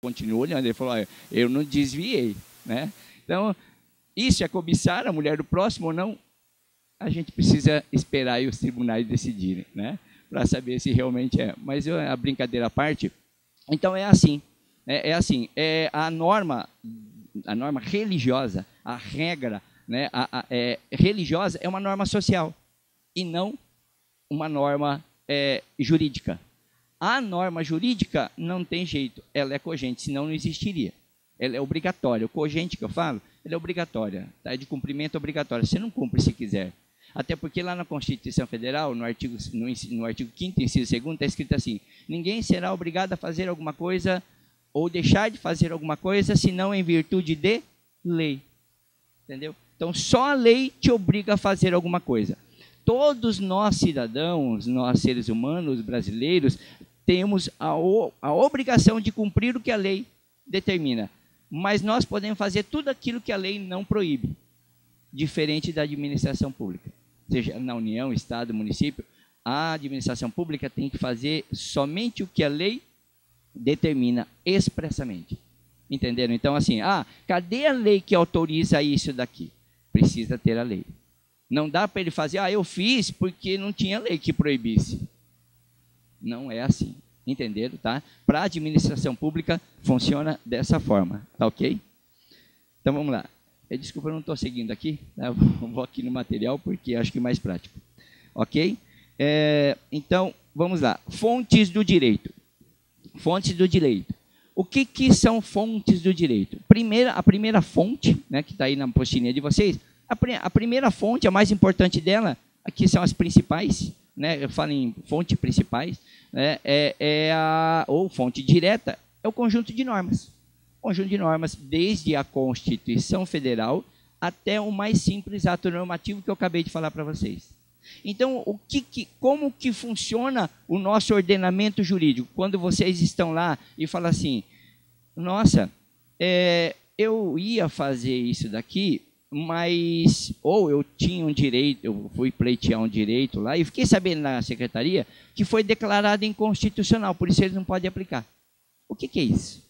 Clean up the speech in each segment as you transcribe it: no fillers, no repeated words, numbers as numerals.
Continuou olhando, ele falou, eu não desviei, né? Então, isso é cobiçar a mulher do próximo ou não? A gente precisa esperar aí os tribunais decidirem, né? Para saber se realmente é. Mas a brincadeira à parte, então é assim, a norma religiosa, a regra, né, religiosa é uma norma social e não uma norma jurídica. A norma jurídica não tem jeito, ela é cogente, senão não existiria. Ela é obrigatória. O cogente que eu falo, ela é obrigatória, tá? É de cumprimento obrigatório. Você não cumpre se quiser. Até porque lá na Constituição Federal, no artigo 5º, inciso 2º, está escrito assim: ninguém será obrigado a fazer alguma coisa ou deixar de fazer alguma coisa, senão em virtude de lei. Entendeu? Então, só a lei te obriga a fazer alguma coisa. Todos nós, cidadãos, nós seres humanos brasileiros, temos a obrigação de cumprir o que a lei determina. Mas nós podemos fazer tudo aquilo que a lei não proíbe, diferente da administração pública. Seja na União, Estado, município, a administração pública tem que fazer somente o que a lei determina expressamente. Entenderam? Então, assim, cadê a lei que autoriza isso daqui? Precisa ter a lei. Não dá para ele fazer, eu fiz porque não tinha lei que proibisse. Não é assim. Entenderam, tá? Para a administração pública, funciona dessa forma. Tá ok? Então, vamos lá. Desculpa, eu não estou seguindo aqui. Tá? Eu vou aqui no material, porque acho que é mais prático. Ok? Então, vamos lá. Fontes do direito. Fontes do direito. O que são fontes do direito? A primeira fonte, né, que está aí na apostilinha de vocês, a primeira fonte, a mais importante dela, aqui são as principais, né, eu falo em fontes principais, né, ou fonte direta, é o conjunto de normas. O conjunto de normas, desde a Constituição Federal até o mais simples ato normativo que eu acabei de falar para vocês. Então, como que funciona o nosso ordenamento jurídico? Quando vocês estão lá e falam assim, nossa, eu ia fazer isso daqui, mas, ou eu tinha um direito, eu fui pleitear um direito lá, e fiquei sabendo na secretaria que foi declarado inconstitucional, por isso eles não podem aplicar. O que é isso?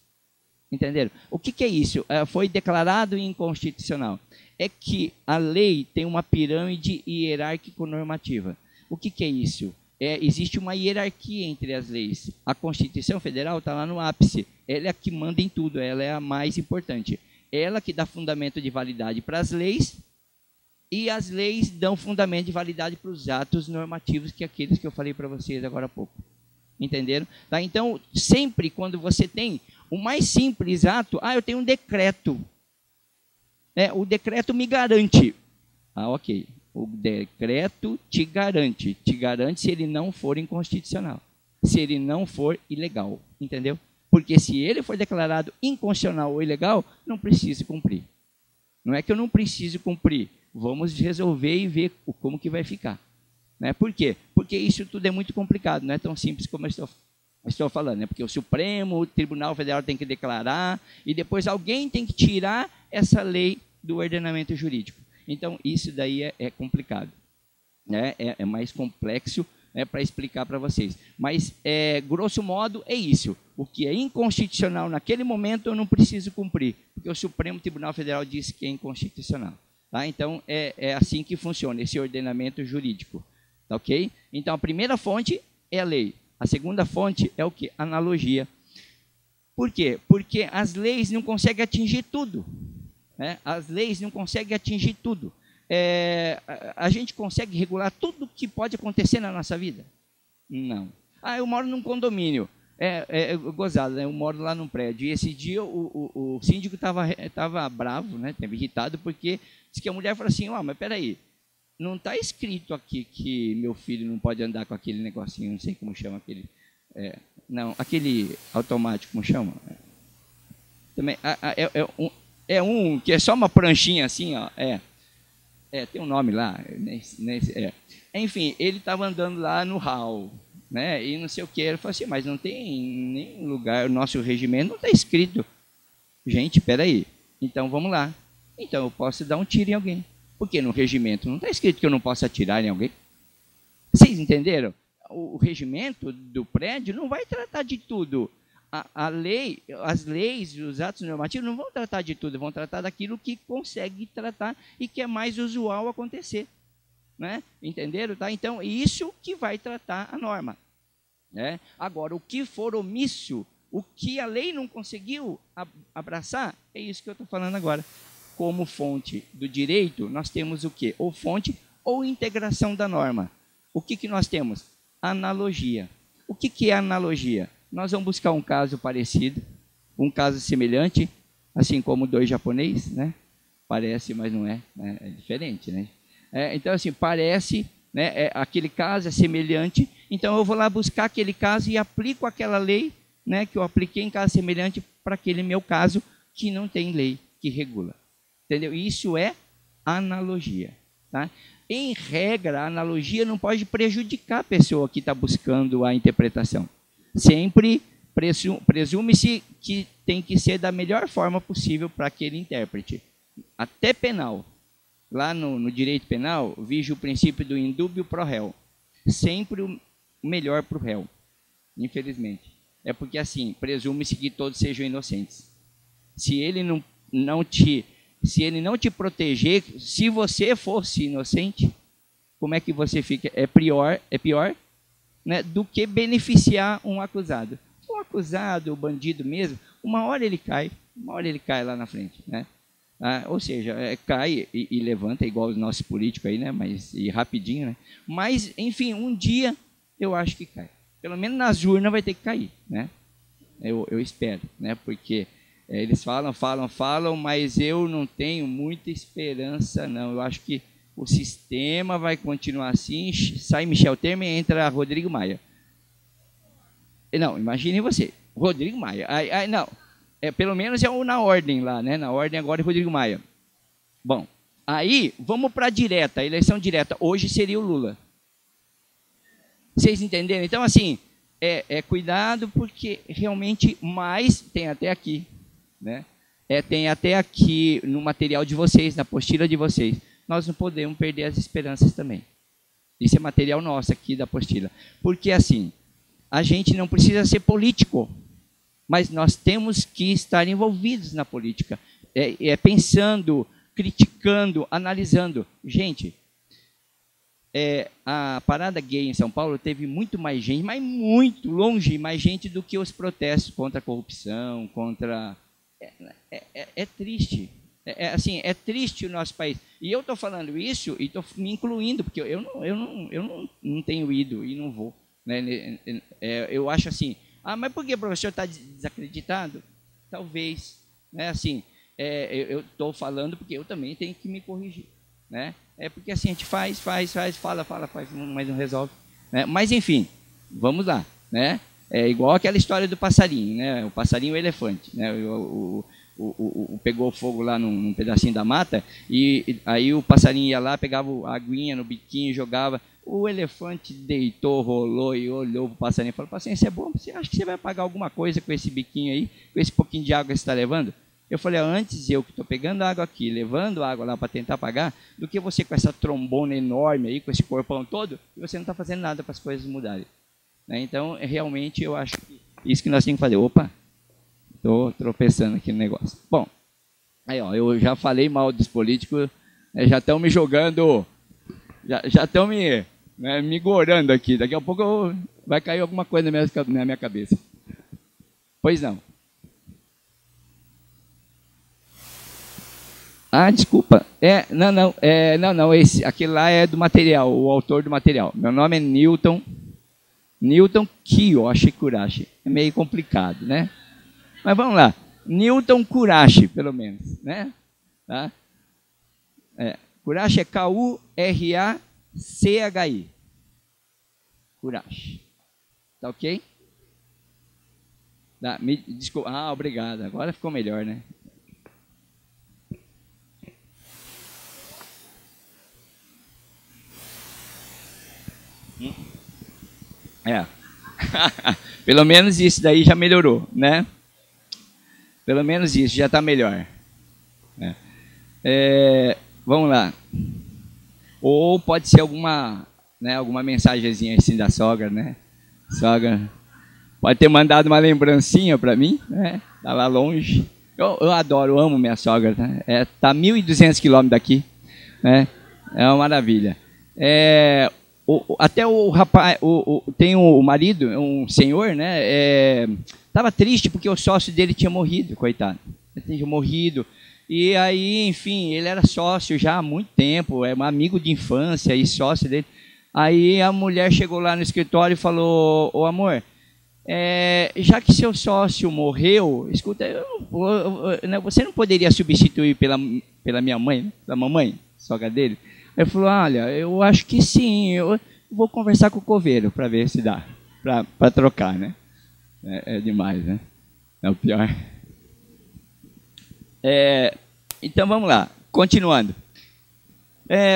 Entenderam? O que é isso? Foi declarado inconstitucional. É que a lei tem uma pirâmide hierárquico-normativa. O que é isso? Existe uma hierarquia entre as leis. A Constituição Federal está lá no ápice. Ela é a que manda em tudo, ela é a mais importante. Ela que dá fundamento de validade para as leis, e as leis dão fundamento de validade para os atos normativos, que é aqueles que eu falei para vocês agora há pouco. Entenderam? Tá? Então, sempre quando você tem o mais simples ato, eu tenho um decreto. O decreto me garante. Ok. O decreto te garante. Te garante se ele não for inconstitucional. Se ele não for ilegal. Entendeu? Porque se ele for declarado inconstitucional ou ilegal, não precisa cumprir. Não é que eu não preciso cumprir. Vamos resolver e ver como que vai ficar. Né? Por quê? Porque isso tudo é muito complicado. Não é tão simples como eu estou falando. Né? Porque o Supremo, o Tribunal Federal tem que declarar e depois alguém tem que tirar essa lei do ordenamento jurídico. Então, isso daí é complicado. Né? É mais complexo, para explicar para vocês. Mas, grosso modo, é isso. O que é inconstitucional naquele momento, eu não preciso cumprir, porque o Supremo Tribunal Federal disse que é inconstitucional. Tá? Então, é assim que funciona esse ordenamento jurídico. Tá, ok? Então, a primeira fonte é a lei. A segunda fonte é o quê? Analogia. Por quê? Porque as leis não conseguem atingir tudo. Né? As leis não conseguem atingir tudo. A gente consegue regular tudo que pode acontecer na nossa vida? Não. Eu moro num condomínio. Gozado, né? Eu moro lá num prédio. E esse dia o síndico estava bravo, né? Estava irritado, porque disse que a mulher falou assim, mas peraí, não está escrito aqui que meu filho não pode andar com aquele negocinho, não sei como chama aquele... não, aquele automático, como chama? Também, um que é só uma pranchinha assim, ó, tem um nome lá, enfim, ele estava andando lá no hall, né, e não sei o que, ele falou assim, mas não tem nenhum lugar, o nosso regimento não está escrito. Gente, espera aí, Então vamos lá. Então eu posso dar um tiro em alguém. Porque no regimento não está escrito que eu não posso atirar em alguém. Vocês entenderam? O regimento do prédio não vai tratar de tudo. A lei, as leis, os atos normativos não vão tratar de tudo, vão tratar daquilo que consegue tratar e que é mais usual acontecer. Né? Entenderam? Tá? Então, isso que vai tratar a norma. Né? Agora, o que for omisso, o que a lei não conseguiu abraçar, é isso que eu estou falando agora. Como fonte do direito, nós temos o quê? Ou fonte ou integração da norma. O que nós temos? Analogia. O que é analogia? Nós vamos buscar um caso parecido, um caso semelhante, assim como dois japoneses, né? Parece, mas não é, né? É diferente, né? Então, assim, parece, né? Aquele caso é semelhante, então eu vou lá buscar aquele caso e aplico aquela lei, né? Que eu apliquei em caso semelhante para aquele meu caso que não tem lei que regula. Entendeu? Isso é analogia, tá? Em regra, a analogia não pode prejudicar a pessoa que está buscando a interpretação. Sempre presume-se que tem que ser da melhor forma possível para aquele intérprete. Até penal. Lá no direito penal, vige o princípio do indúbio pro réu. Sempre o melhor para o réu, infelizmente. É porque, assim, presume-se que todos sejam inocentes. Se ele não te proteger, se você fosse inocente, como é que você fica? É pior, né, do que beneficiar um acusado. O acusado, o bandido mesmo, uma hora ele cai lá na frente, né? Ou seja, cai e levanta, igual os nossos políticos aí, né? Mas e rapidinho, né? Mas, enfim, um dia eu acho que cai. Pelo menos nas urnas vai ter que cair, né? Eu espero, né? Porque eles falam, mas eu não tenho muita esperança, não. Eu acho que o sistema vai continuar assim, sai Michel Temer e entra Rodrigo Maia. Não, imagine você, Rodrigo Maia. Não, pelo menos é na ordem lá, né? Na ordem agora é Rodrigo Maia. Bom, aí vamos para a direta, a eleição direta. Hoje seria o Lula. Vocês entenderam? Então, assim, cuidado, porque realmente mais tem até aqui, né? Tem até aqui no material de vocês, na apostila de vocês. Nós não podemos perder as esperanças também. Isso é material nosso aqui da apostila. Porque, assim, a gente não precisa ser político, mas nós temos que estar envolvidos na política, pensando, criticando, analisando. Gente, a parada gay em São Paulo teve muito mais gente, mas muito longe mais gente do que os protestos contra a corrupção, contra... É triste. É triste o nosso país. E eu estou falando isso e estou me incluindo, porque eu não tenho ido e não vou. Né? Eu acho assim, mas por que o professor está desacreditado? Talvez. Né? Assim, eu estou falando porque eu também tenho que me corrigir. Né? Porque assim, a gente faz, fala, faz, mas não resolve. Né? Mas enfim, vamos lá. Né? É igual aquela história do passarinho, né? O passarinho e o elefante. Né? Pegou fogo lá num pedacinho da mata, e aí o passarinho ia lá, pegava a aguinha no biquinho, jogava. O elefante deitou, rolou e olhou para o passarinho e falou: paciência, é bom, você acha que você vai pagar alguma coisa com esse biquinho aí, com esse pouquinho de água que você está levando? Eu falei: antes eu que estou pegando água aqui, levando água lá para tentar pagar, do que você com essa trombona enorme aí, com esse corpão todo, e você não está fazendo nada para as coisas mudarem. Né? Então, realmente, eu acho que isso que nós temos que fazer. Opa! Estou tropeçando aqui no negócio. Bom, aí ó, eu já falei mal dos políticos, já estão me jogando, já estão me gorando aqui. Daqui a pouco vai cair alguma coisa na minha cabeça. Pois não. Desculpa. Não, aquele lá é do material, o autor do material. Meu nome é Newton Kiyoshi Kurashi. É meio complicado, né? Mas vamos lá, Newton Kurashi, pelo menos, né? Tá? Kurashi é K-U-R-A-C-H-I. Kurashi. Tá ok? Desculpa. Obrigado. Agora ficou melhor, né? Pelo menos isso daí já melhorou, né? Pelo menos isso já está melhor. né? Vamos lá. Ou pode ser alguma, né, alguma mensagenzinha assim da sogra, né? Sogra pode ter mandado uma lembrancinha para mim, né? Tá lá longe. Eu adoro, eu amo minha sogra, né? Tá 1.200 quilômetros daqui, né? É uma maravilha. Até o rapaz, tem o marido, um senhor, né? Tava triste porque o sócio dele tinha morrido, coitado. Ele tinha morrido. E aí, enfim, ele era sócio já há muito tempo, é um amigo de infância e sócio dele. Aí a mulher chegou lá no escritório e falou: ô amor, já que seu sócio morreu, escuta, você não poderia substituir pela minha mãe, né? Pela mamãe, sogra dele? Ele falou: olha, eu acho que sim, eu vou conversar com o coveiro para ver se dá, para trocar, né? É demais, né? É o pior. Então vamos lá, continuando.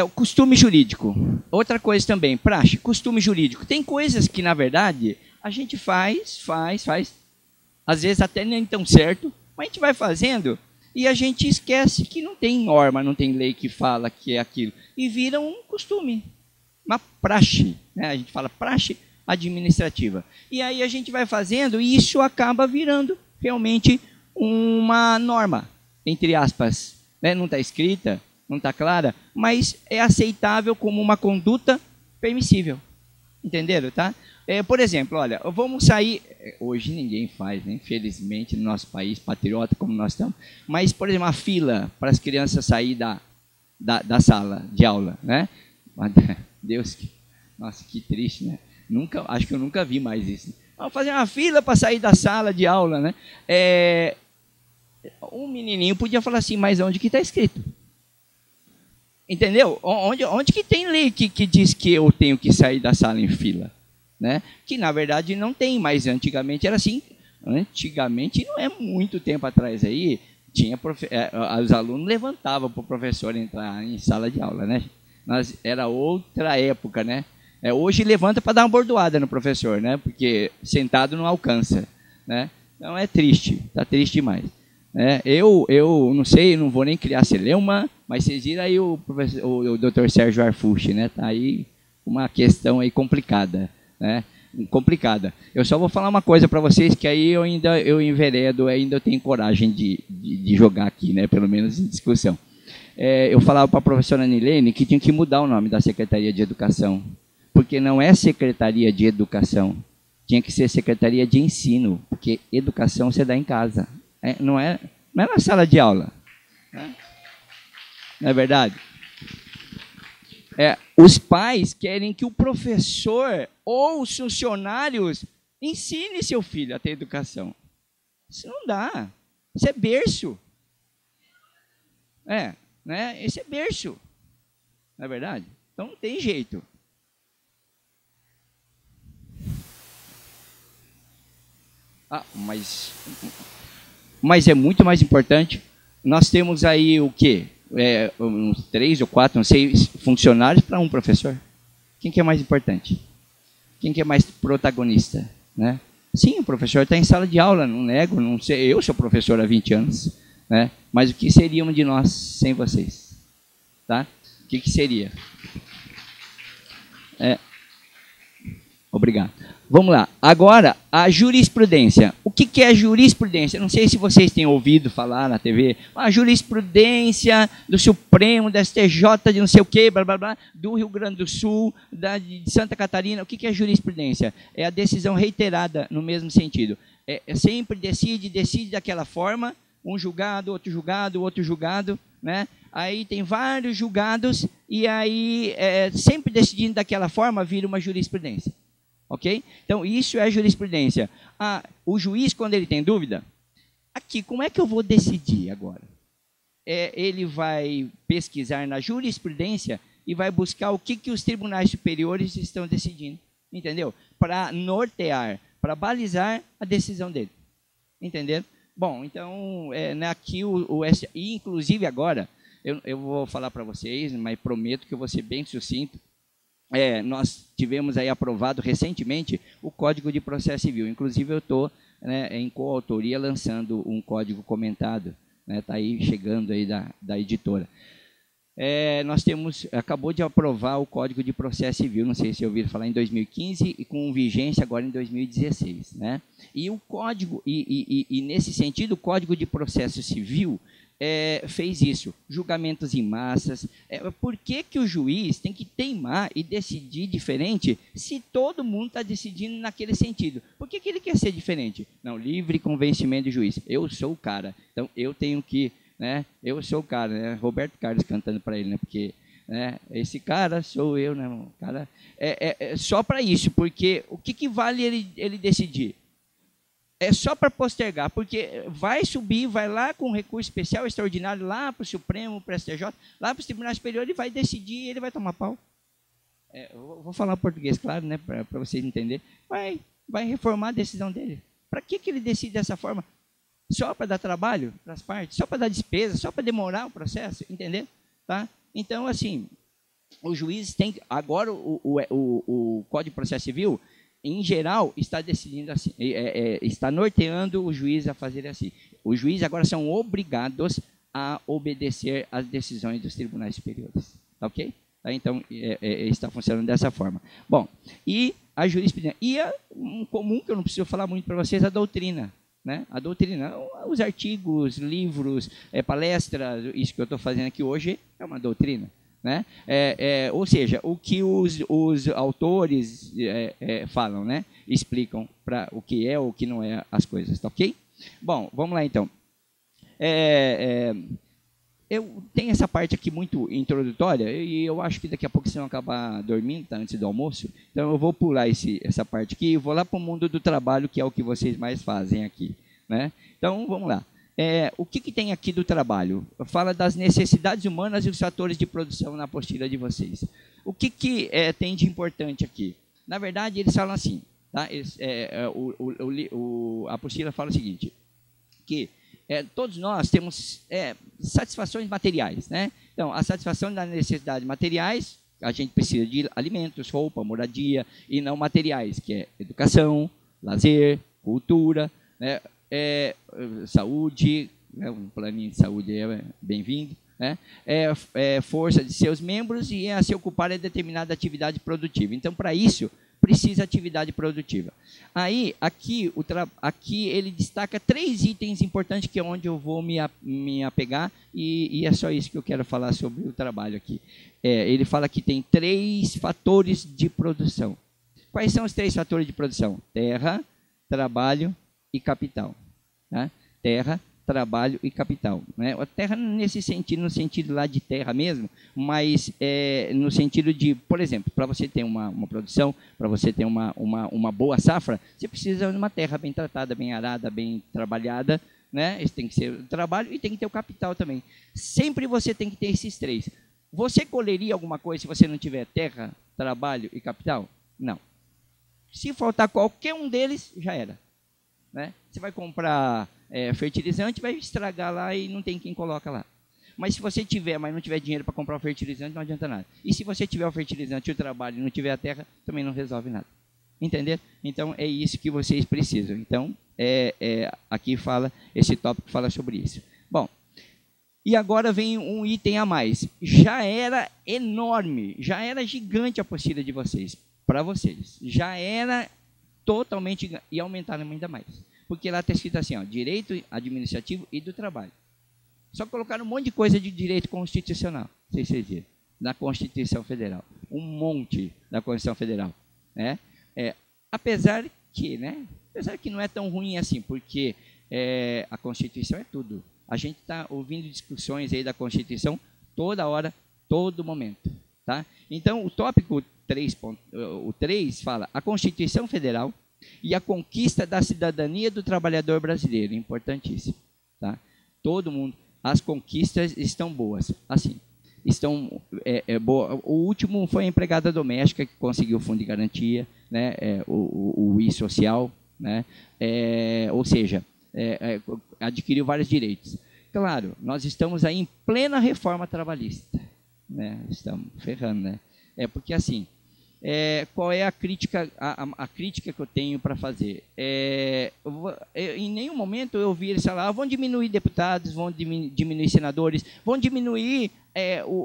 O costume jurídico. Outra coisa também, praxe, costume jurídico. Tem coisas que, na verdade, a gente faz, às vezes até nem tão certo, mas a gente vai fazendo e a gente esquece que não tem norma, não tem lei que fala que é aquilo. E vira um costume, uma praxe, né? A gente fala praxe administrativa. E aí a gente vai fazendo e isso acaba virando realmente uma norma, entre aspas, né? Não está escrita, não está clara, mas é aceitável como uma conduta permissível. Entenderam, tá? Por exemplo, olha, vamos sair... Hoje ninguém faz, né? Infelizmente, no nosso país, patriota como nós estamos. Mas, por exemplo, a fila para as crianças sair da sala de aula, né? Deus, nossa, que triste, né? Acho que eu nunca vi mais isso. Vamos fazer uma fila para sair da sala de aula, né? Um menininho podia falar assim, mas onde que está escrito? Entendeu? Onde que tem lei que diz que eu tenho que sair da sala em fila? Né? Que na verdade não tem, mas antigamente era assim. Antigamente, não é muito tempo atrás aí, os alunos levantavam para o professor entrar em sala de aula, né? Era outra época, né? Hoje levanta para dar uma bordoada no professor, né? Porque sentado não alcança, né? Então é triste, está triste demais. Eu não sei, não vou nem criar celeuma, mas vocês viram aí o Dr. Sérgio Arfucci, né? Tá aí uma questão aí complicada, né? Complicada. Eu só vou falar uma coisa para vocês que aí eu enveredo, ainda eu tenho coragem de jogar aqui, né? Pelo menos em discussão. Eu falava para a professora Nilene que tinha que mudar o nome da Secretaria de Educação, porque não é Secretaria de Educação, tinha que ser Secretaria de Ensino, porque educação você dá em casa. Não é na sala de aula. Né? Não é verdade? Os pais querem que o professor ou os funcionários ensine seu filho a ter educação. Isso não dá. Isso é berço. Né? Esse é berço. Não é verdade? Então não tem jeito. Mas é muito mais importante. Nós temos aí o quê? Uns 3 ou 4, não sei, funcionários para um professor. Quem que é mais importante? Quem que é mais protagonista? Né? Sim, o professor está em sala de aula, não nego, não sei. Eu sou professor há 20 anos. Né? Mas o que seríamos de nós sem vocês? Tá? O que seria? Obrigado. Vamos lá. Agora, a jurisprudência. O que é jurisprudência? Não sei se vocês têm ouvido falar na TV. A jurisprudência do Supremo, da STJ, de não sei o quê, blá, blá, blá, do Rio Grande do Sul, de Santa Catarina. O que é jurisprudência? É a decisão reiterada no mesmo sentido. Sempre decide daquela forma, um julgado, outro julgado, né? Aí tem vários julgados e aí, sempre decidindo daquela forma, vira uma jurisprudência. Ok? Então, isso é jurisprudência. O juiz, quando ele tem dúvida, aqui, como é que eu vou decidir agora? Ele vai pesquisar na jurisprudência e vai buscar o que os tribunais superiores estão decidindo. Entendeu? Para nortear, para balizar a decisão dele. Entenderam? Bom, então, aqui, inclusive agora, eu vou falar para vocês, mas prometo que eu vou ser bem sucinto. Nós tivemos aí aprovado recentemente o Código de Processo Civil. Inclusive, eu estou em coautoria lançando um código comentado, né? Tá aí chegando aí da editora. Nós acabou de aprovar o Código de Processo Civil, não sei se ouviram falar, em 2015 e com vigência agora em 2016, né? E o código, e nesse sentido, o Código de Processo Civil fez isso, julgamentos em massas. Por que o juiz tem que teimar e decidir diferente se todo mundo está decidindo naquele sentido? Por que ele quer ser diferente? Não, livre convencimento do juiz. Eu sou o cara, então eu tenho que, né? Eu sou o cara, né? Roberto Carlos cantando para ele, né? Porque, né? Esse cara sou eu, né? O cara só para isso, porque o que vale ele decidir? É só para postergar, porque vai subir, vai lá com recurso especial, extraordinário, lá para o Supremo, para o STJ, lá para os tribunais superiores, ele vai decidir e ele vai tomar pau. Eu vou falar português, claro, né, para vocês entenderem. Vai reformar a decisão dele. Para que ele decide dessa forma? Só para dar trabalho para as partes? Só para dar despesa? Só para demorar o processo? Entendeu? Tá? Então, assim, os juízes têm... Agora, o Código de Processo Civil, em geral, está decidindo assim, está norteando o juiz a fazer assim. Os juízes agora são obrigados a obedecer às decisões dos tribunais superiores. Tá ok? Tá? Então, está funcionando dessa forma. Bom, e a jurisprudência. E um comum, que eu não preciso falar muito para vocês, a doutrina. Né? A doutrina, os artigos, livros, palestras, isso que eu estou fazendo aqui hoje é uma doutrina. Né? Ou seja, o que os autores falam, né? Explicam para o que é ou o que não é as coisas, tá ok? Bom, vamos lá então. Eu tenho essa parte aqui muito introdutória e eu acho que daqui a pouco vocês vão acabar dormindo, tá, antes do almoço. Então eu vou pular essa parte aqui e vou lá para o mundo do trabalho, que é o que vocês mais fazem aqui. Né? Então vamos lá. O que tem aqui do trabalho? Fala das necessidades humanas e os fatores de produção na apostila de vocês. O que tem de importante aqui? Na verdade, eles falam assim, tá? A apostila fala o seguinte, que todos nós temos satisfações materiais, né? Então, a satisfação das necessidades materiais, a gente precisa de alimentos, roupa, moradia, e não materiais, que é educação, lazer, cultura, né? Saúde, né? Um planinho de saúde é bem-vindo, né? Força de seus membros e a se ocupar de determinada atividade produtiva. Então, para isso, precisa atividade produtiva. Aí, aqui ele destaca 3 itens importantes, que é onde eu vou me apegar, e é só isso que eu quero falar sobre o trabalho aqui. Ele fala que tem 3 fatores de produção. Quais são os 3 fatores de produção? Terra, trabalho e capital. Né? Terra, trabalho e capital. Né? A terra nesse sentido, no sentido lá de terra mesmo, mas no sentido de, por exemplo, para você ter uma produção, para você ter uma boa safra, você precisa de uma terra bem tratada, bem arada, bem trabalhada, né? Esse tem que ser o trabalho e tem que ter o capital também. Sempre você tem que ter esses 3. Você colheria alguma coisa se você não tiver terra, trabalho e capital? Não. Se faltar qualquer um deles, já era. Né? Você vai comprar fertilizante, vai estragar lá e não tem quem coloca lá. Mas se você tiver, mas não tiver dinheiro para comprar o fertilizante, não adianta nada. E se você tiver o fertilizante e o trabalho e não tiver a terra, também não resolve nada. Entendeu? Então, é isso que vocês precisam. Então, aqui fala, esse tópico fala sobre isso. Bom, e agora vem um item a mais. Já era enorme, já era gigante a apostila de vocês, para vocês. Já era totalmente, e aumentaram ainda mais. Porque lá está escrito assim, ó, direito administrativo e do trabalho. Só colocaram um monte de coisa de direito constitucional, não sei se vocês viram, na Constituição Federal. Um monte da Constituição Federal. Né? Apesar que não é tão ruim assim, porque a Constituição é tudo. A gente está ouvindo discussões aí da Constituição toda hora, todo momento. Tá? Então, o tópico 3 fala a Constituição Federal e a conquista da cidadania do trabalhador brasileiro. Importantíssimo. Tá? Todo mundo, as conquistas estão boas. Assim, estão boa. O último foi a empregada doméstica, que conseguiu o fundo de garantia, né? O I-Social, né? Ou seja, adquiriu vários direitos. Claro, nós estamos aí em plena reforma trabalhista. Né? Estamos ferrando, né? Porque assim, qual é a crítica, a crítica que eu tenho para fazer? Em nenhum momento eu ouvi eles falar, vão diminuir deputados, vão diminuir senadores, vão diminuir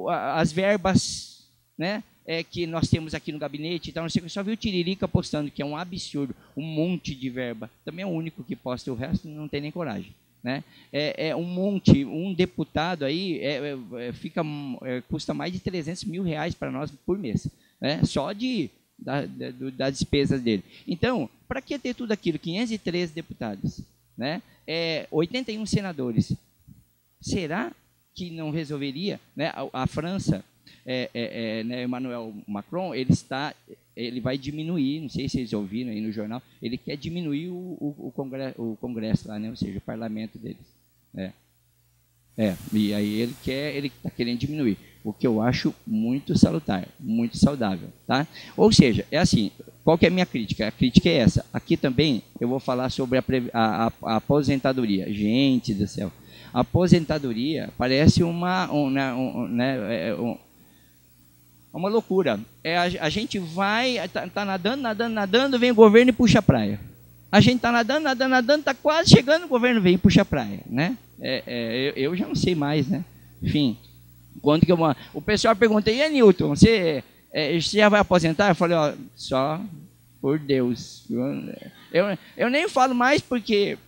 as verbas, né, que nós temos aqui no gabinete. Então, eu só vi o Tiririca postando, que é um absurdo, um monte de verba. Também é o único que posta, o resto não tem nem coragem. Né? Um monte, um deputado aí custa mais de 300 mil reais para nós por mês, né? Só das despesas dele. Então, para que ter tudo aquilo? 513 deputados, né? 81 senadores. Será que não resolveria, né? A França, né, Emmanuel Macron, ele vai diminuir, não sei se vocês ouviram aí no jornal, ele quer diminuir o Congresso lá, né, ou seja, o parlamento deles. E aí ele está querendo diminuir, o que eu acho muito salutar, muito saudável, tá? Ou seja, é assim, qual que é a minha crítica? A crítica é essa. Aqui também eu vou falar sobre a aposentadoria. Gente do céu, a aposentadoria parece uma loucura. A gente vai, tá nadando, vem o governo e puxa a praia. A gente tá nadando, tá quase chegando, o governo vem e puxa a praia, né? Eu já não sei mais, né? Enfim, quando que o pessoal pergunta, e Newton, você já vai aposentar? Eu falei, ó, só por Deus. Eu nem falo mais porque,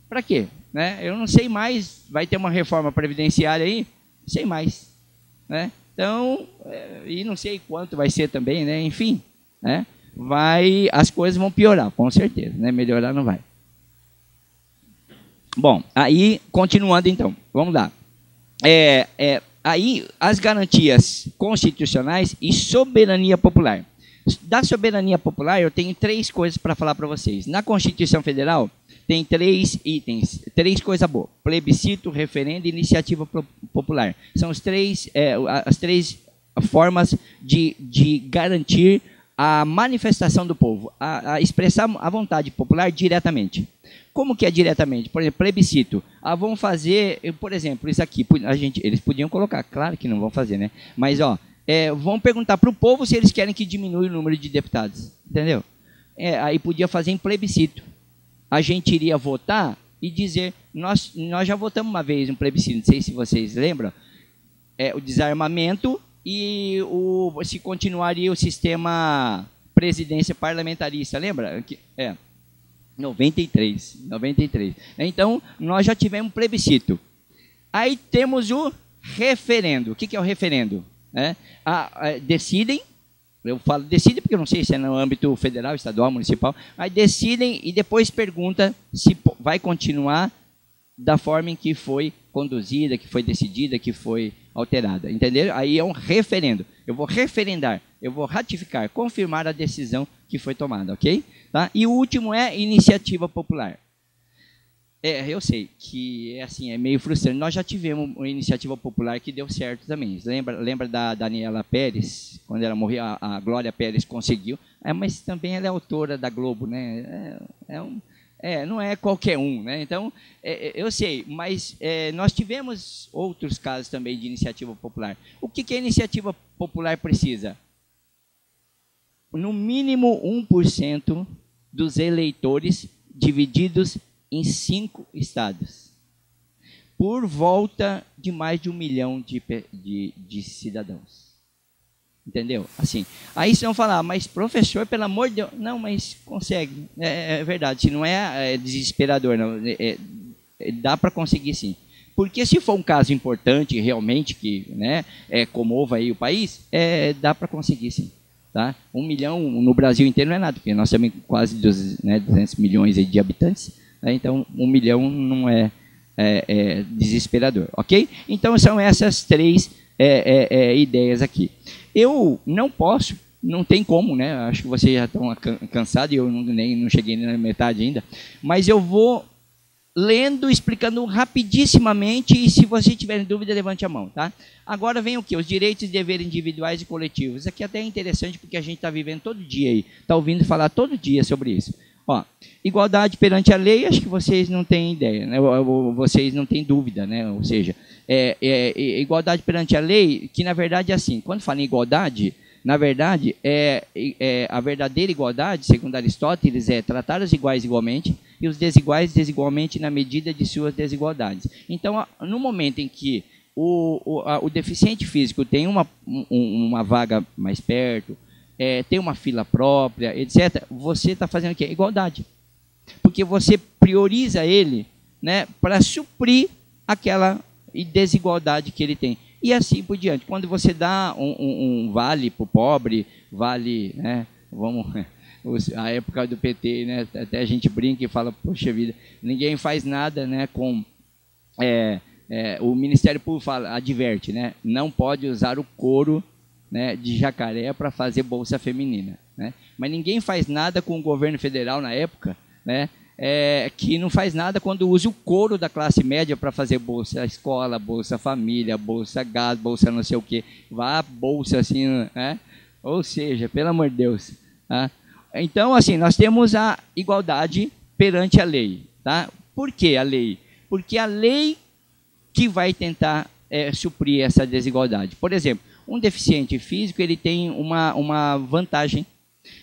para quê? Né? Eu não sei mais, vai ter uma reforma previdenciária aí? Não sei mais, né? Então, e não sei quanto vai ser também, né? Enfim, né? As coisas vão piorar, com certeza, né? Melhorar não vai. Bom, aí, continuando então, vamos lá. Aí, as garantias constitucionais e soberania popular. Da soberania popular, eu tenho 3 coisas para falar para vocês. Na Constituição Federal, tem 3 itens, 3 coisas boas: plebiscito, referendo e iniciativa popular. São as 3 formas de garantir a manifestação do povo, a expressar a vontade popular diretamente. Como que é diretamente? Por exemplo, plebiscito. Vão fazer, por exemplo, isso aqui, eles podiam colocar, claro que não vão fazer, né? Mas, vão perguntar para o povo se eles querem que diminua o número de deputados, entendeu? Aí podia fazer em plebiscito. A gente iria votar e dizer, nós já votamos uma vez um plebiscito, não sei se vocês lembram, o desarmamento e se continuaria o sistema presidência parlamentarista, lembra? 93. Então, nós já tivemos um plebiscito. Aí temos o referendo. O que é o referendo? Decidem, eu falo decidem porque eu não sei se é no âmbito federal, estadual, municipal, aí decidem e depois pergunta se vai continuar da forma em que foi conduzida, que foi decidida, que foi alterada, entenderam? Aí é um referendo. Eu vou referendar, eu vou ratificar, confirmar a decisão que foi tomada, ok? Tá? E o último é iniciativa popular. Eu sei que é meio frustrante. Nós já tivemos uma iniciativa popular que deu certo também. Lembra da Daniela Pérez, quando ela morreu, a Glória Pérez conseguiu, mas também ela é autora da Globo, né? Não é qualquer um, né? Então, eu sei, mas nós tivemos outros casos também de iniciativa popular. O que a iniciativa popular precisa? No mínimo 1% dos eleitores divididos em 5 estados, por volta de mais de 1 milhão de cidadãos. Entendeu? Assim, aí vocês vão falar, mas professor, pelo amor de Deus, não, mas consegue, é verdade, não é desesperador, não, dá para conseguir sim. Porque se for um caso importante, realmente, que comova aí o país, dá para conseguir sim. Tá? 1 milhão no Brasil inteiro não é nada, porque nós temos quase 200 milhões de habitantes, né? Então 1 milhão não é desesperador, ok? Então são essas 3 ideias aqui. Eu não posso, não tem como, né? Acho que vocês já estão cansados e eu não cheguei na metade ainda, mas eu vou lendo, explicando rapidissimamente, e se você tiver dúvida, levante a mão, tá? Agora vem o que? Os direitos e deveres individuais e coletivos. Isso aqui até é interessante, porque a gente está vivendo todo dia aí, está ouvindo falar todo dia sobre isso. Igualdade perante a lei, acho que vocês não têm ideia, né? Vocês não têm dúvida, né? Ou seja, igualdade perante a lei, que na verdade é assim, quando fala em igualdade, Na verdade, a verdadeira igualdade, segundo Aristóteles, é tratar os iguais igualmente e os desiguais desigualmente na medida de suas desigualdades. Então, no momento em que o deficiente físico tem uma vaga mais perto, tem uma fila própria, etc., você está fazendo o quê? Igualdade. Porque você prioriza ele, né, para suprir aquela desigualdade que ele tem. E assim por diante. Quando você dá um vale para o pobre, vale, né, a época do PT, né, até a gente brinca e fala, poxa vida, ninguém faz nada, né, com... o Ministério Público adverte, né, não pode usar o couro, né, de jacaré para fazer bolsa feminina. Né? Mas ninguém faz nada com o governo federal na época, né, que não faz nada quando usa o couro da classe média para fazer bolsa escola, bolsa família, bolsa gás, bolsa não sei o que, bolsa assim, né? Ou seja, pelo amor de Deus. Tá? Então, assim, nós temos a igualdade perante a lei. Tá? Por que a lei? Porque a lei que vai tentar suprir essa desigualdade. Por exemplo, um deficiente físico ele tem uma vantagem.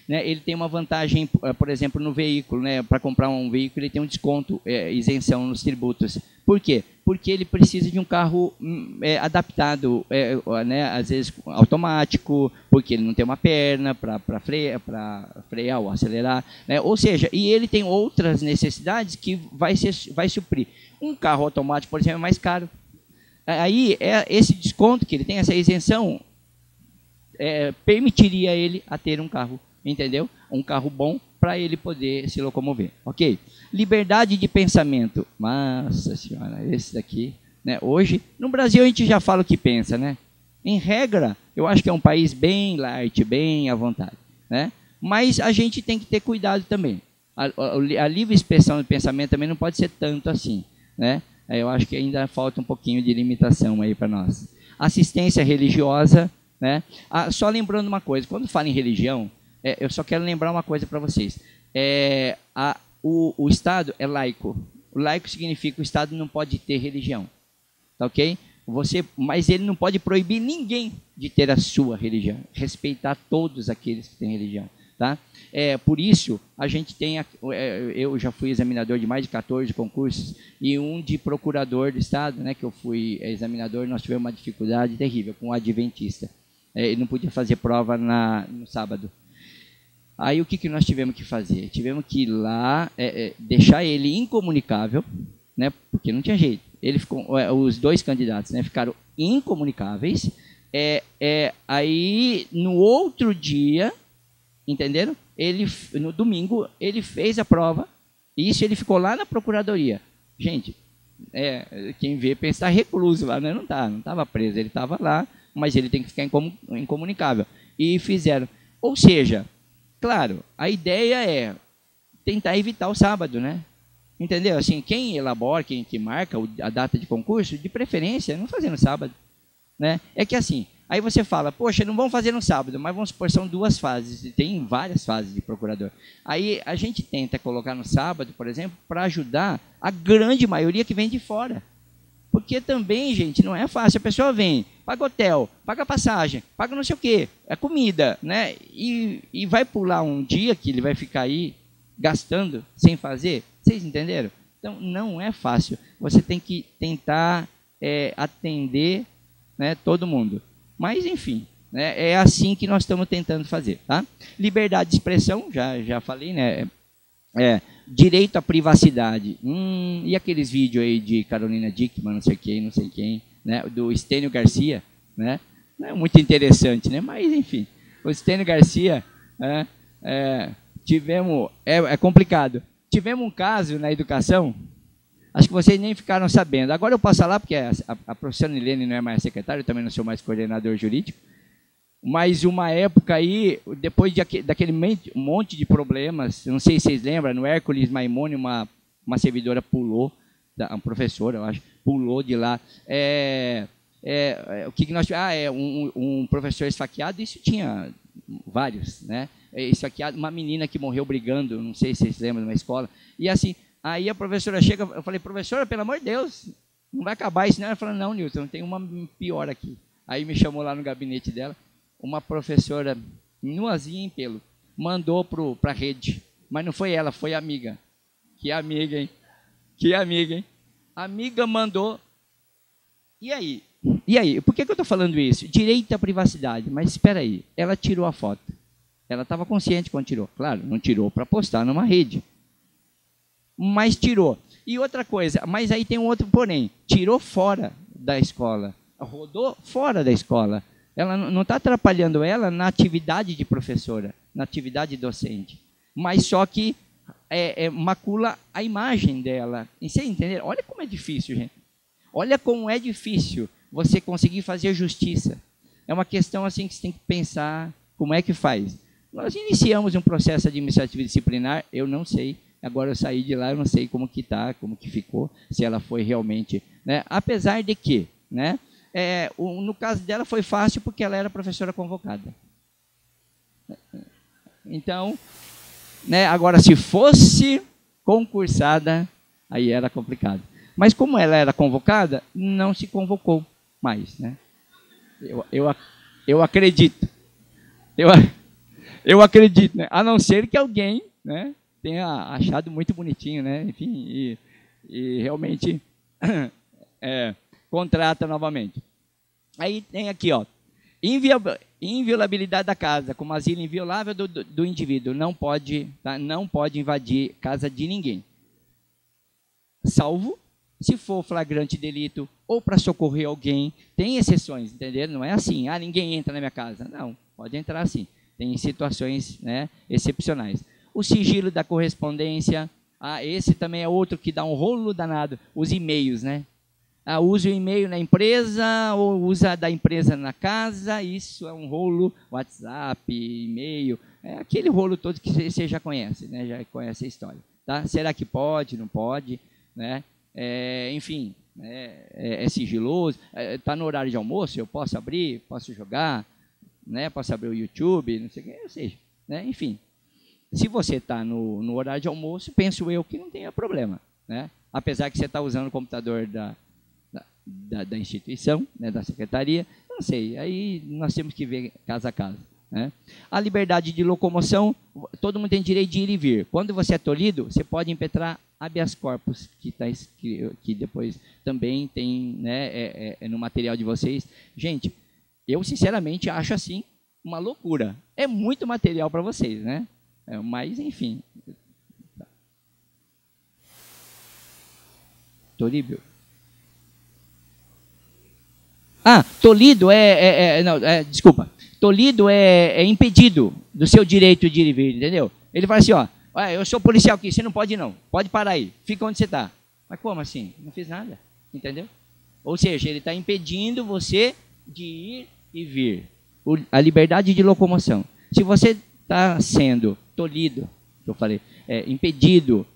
Né, ele tem uma vantagem, por exemplo, no veículo, né, para comprar um veículo ele tem um desconto, isenção nos tributos. Por quê? Porque ele precisa de um carro adaptado, né, às vezes automático, porque ele não tem uma perna para frear ou acelerar. Né, ou seja, e ele tem outras necessidades que vai suprir. Um carro automático, por exemplo, é mais caro. Aí, esse desconto que ele tem, essa isenção, permitiria ele a ter um carro, entendeu? Um carro bom para ele poder se locomover, ok? Liberdade de pensamento, nossa senhora, esse daqui, né? Hoje, no Brasil a gente já fala o que pensa, né? Em regra, eu acho que é um país bem light, bem à vontade, né? Mas a gente tem que ter cuidado também. A livre expressão do pensamento também não pode ser tanto assim, né? Eu acho que ainda falta um pouquinho de limitação aí para nós. Assistência religiosa, né? Só lembrando uma coisa, quando fala em religião, eu só quero lembrar uma coisa para vocês. O Estado é laico. O laico significa que o Estado não pode ter religião. Tá ok? Mas ele não pode proibir ninguém de ter a sua religião. Respeitar todos aqueles que têm religião. Tá? Por isso, a gente tem... eu já fui examinador de mais de 14 concursos e um de procurador do Estado, né, que eu fui examinador, nós tivemos uma dificuldade terrível com o adventista. Ele não podia fazer prova no sábado. Aí o que nós tivemos que fazer? Tivemos que ir lá, deixar ele incomunicável, né, porque não tinha jeito. Os dois candidatos, né, ficaram incomunicáveis. Aí, no outro dia, entenderam? No domingo, ele fez a prova, e isso ele ficou lá na procuradoria. Gente, quem vê pensa recluso lá, né? Não estava preso, ele estava lá, mas ele tem que ficar incomunicável. E fizeram. Ou seja, claro, a ideia é tentar evitar o sábado, né? Entendeu? Assim, quem elabora, quem marca a data de concurso, de preferência, não fazer no sábado. Né? É que assim, aí você fala, poxa, não vão fazer no sábado, mas vamos supor, são 2 fases, e tem várias fases de procurador. Aí a gente tenta colocar no sábado, por exemplo, para ajudar a grande maioria que vem de fora. Porque também, gente, não é fácil. A pessoa vem, paga hotel, paga passagem, paga não sei o quê, comida, né? E vai pular um dia que ele vai ficar aí gastando sem fazer. Vocês entenderam? Então, não é fácil. Você tem que tentar atender, né, todo mundo. Mas, enfim, né, é assim que nós estamos tentando fazer. Tá? Liberdade de expressão, já falei, né? Direito à privacidade. E aqueles vídeos aí de Carolina Dickmann, não sei quem, né, do Estênio Garcia, né? Não é muito interessante, né? Mas, enfim, o Estênio Garcia, tivemos... É complicado. Tivemos um caso na educação, acho que vocês nem ficaram sabendo. Agora eu passo lá, porque a professora Nilene não é mais secretária, eu também não sou mais coordenador jurídico. Mas uma época aí, depois daquele monte de problemas, não sei se vocês lembram, no Hércules Maimone, uma servidora pulou, uma professora, eu acho, pulou de lá. O que nós tivemos? Um professor esfaqueado, isso tinha vários, né? Esfaqueado, uma menina que morreu brigando, não sei se vocês lembram, numa escola. E assim, aí a professora chega, eu falei, professora, pelo amor de Deus, não vai acabar isso, não? Ela falou, não, Nilton, tem uma pior aqui. Aí me chamou lá no gabinete dela. uma professora nuazinha em pelo, mandou para a rede, mas não foi ela, foi a amiga. Que amiga, hein? Que amiga, hein? A amiga mandou. E aí? E aí? Por que eu estou falando isso? Direito à privacidade, mas espera aí, ela tirou a foto. Ela estava consciente quando tirou. Claro, não tirou para postar numa rede. Mas tirou. E outra coisa, mas aí tem um outro porém. Tirou fora da escola. Rodou fora da escola. Ela não está atrapalhando ela na atividade de professora, na atividade docente. Mas só que macula a imagem dela. E você entender? Olha como é difícil, gente. Olha como é difícil você conseguir fazer justiça. É uma questão assim que você tem que pensar como é que faz. Nós iniciamos um processo administrativo disciplinar, eu não sei. Agora eu saí de lá, eu não sei como que está, como que ficou, se ela foi realmente, né? Apesar de que, né? No caso dela foi fácil porque ela era professora convocada. Então, né? Agora se fosse concursada, aí era complicado. Mas como ela era convocada, não se convocou mais, né? Eu acredito. Eu acredito, né? A não ser que alguém, né, tenha achado muito bonitinho, né? Enfim, e realmente contrata novamente. Aí tem aqui, ó, inviolabilidade da casa, como asilo inviolável do indivíduo, não pode, tá? Não pode invadir casa de ninguém, salvo se for flagrante delito ou para socorrer alguém. Tem exceções, entenderam? Não é assim, ninguém entra na minha casa. Não, pode entrar sim. Tem situações, né, excepcionais. O sigilo da correspondência, esse também é outro que dá um rolo danado. Os e-mails, né? Usa o e-mail na empresa ou usa da empresa na casa, isso é um rolo. WhatsApp, e-mail, aquele rolo todo que você já conhece, né? Já conhece a história. Tá? Será que pode, não pode, né? Enfim, é sigiloso. Está no horário de almoço, eu posso abrir, posso jogar, né? Posso abrir o YouTube, não sei o que, ou seja, né? Enfim, se você está no horário de almoço, penso eu que não tenha problema, né? Apesar que você está usando o computador da instituição, né? Da secretaria, não sei, aí nós temos que ver caso a caso, né? A liberdade de locomoção, todo mundo tem direito de ir e vir. Quando você é tolhido, você pode impetrar habeas corpus, que depois também tem, né, no material de vocês. Gente, eu sinceramente acho assim uma loucura. É muito material para vocês, né? Mas enfim. Tolível. Tolhido desculpa. Tolhido é impedido do seu direito de ir e vir, entendeu? Ele fala assim, ó, eu sou policial aqui, você não pode não, pode parar aí, fica onde você está. Mas como assim? Não fiz nada, entendeu? Ou seja, ele está impedindo você de ir e vir. A liberdade de locomoção. Se você está sendo tolhido, que eu falei, impedido,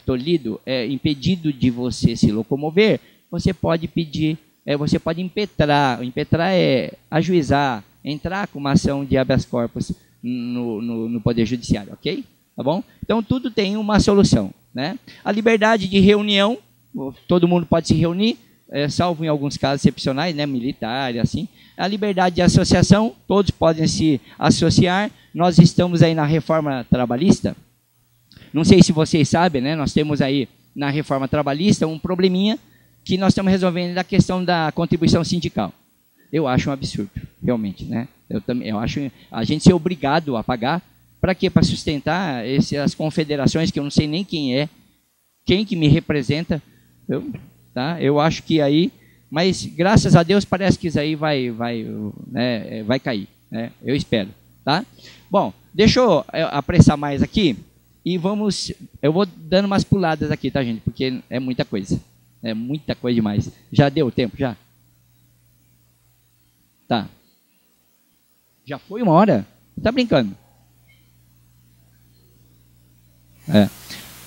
tolhido, impedido de você se locomover, você pode pedir, você pode impetrar. Impetrar é ajuizar, entrar com uma ação de habeas corpus no Poder Judiciário, ok? Tá bom? Então, tudo tem uma solução, né? A liberdade de reunião, todo mundo pode se reunir, salvo em alguns casos excepcionais, né? Militar, assim. A liberdade de associação, todos podem se associar. Nós estamos aí na reforma trabalhista. Não sei se vocês sabem, né? Nós temos aí na reforma trabalhista um probleminha que nós estamos resolvendo da questão da contribuição sindical. Eu acho um absurdo, realmente, né? Eu acho a gente ser obrigado a pagar. Para quê? Para sustentar as confederações que eu não sei nem quem é, quem que me representa. Eu acho que aí, mas graças a Deus parece que isso aí vai cair, né? Eu espero, tá? Bom, deixa eu apressar mais aqui e eu vou dando umas puladas aqui, tá, gente? Porque é muita coisa demais. Já deu tempo, já? Tá. Já foi 1 hora? Tá brincando?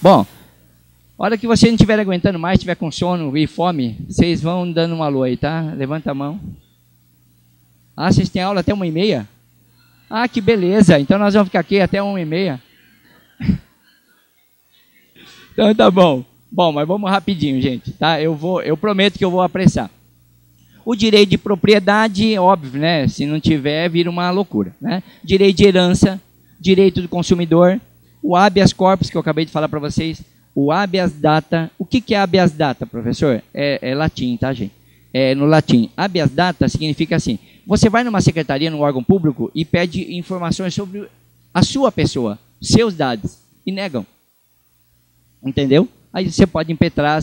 Bom, hora que você não estiver aguentando mais, estiver com sono e fome, vocês vão dando um alô aí, tá? Levanta a mão. Vocês têm aula até 1h30? Que beleza, então nós vamos ficar aqui até 1h30. Então tá bom. Bom, mas vamos rapidinho, gente, tá? Eu prometo que eu vou apressar. O direito de propriedade, óbvio, né? Se não tiver, vira uma loucura, né? Direito de herança, direito do consumidor, o habeas corpus, que eu acabei de falar para vocês, o habeas data. O que é habeas data, professor? É latim, tá, gente? No latim. Habeas data significa assim, você vai numa secretaria, num órgão público, e pede informações sobre a sua pessoa, seus dados, e negam. Entendeu? Aí você pode impetrar,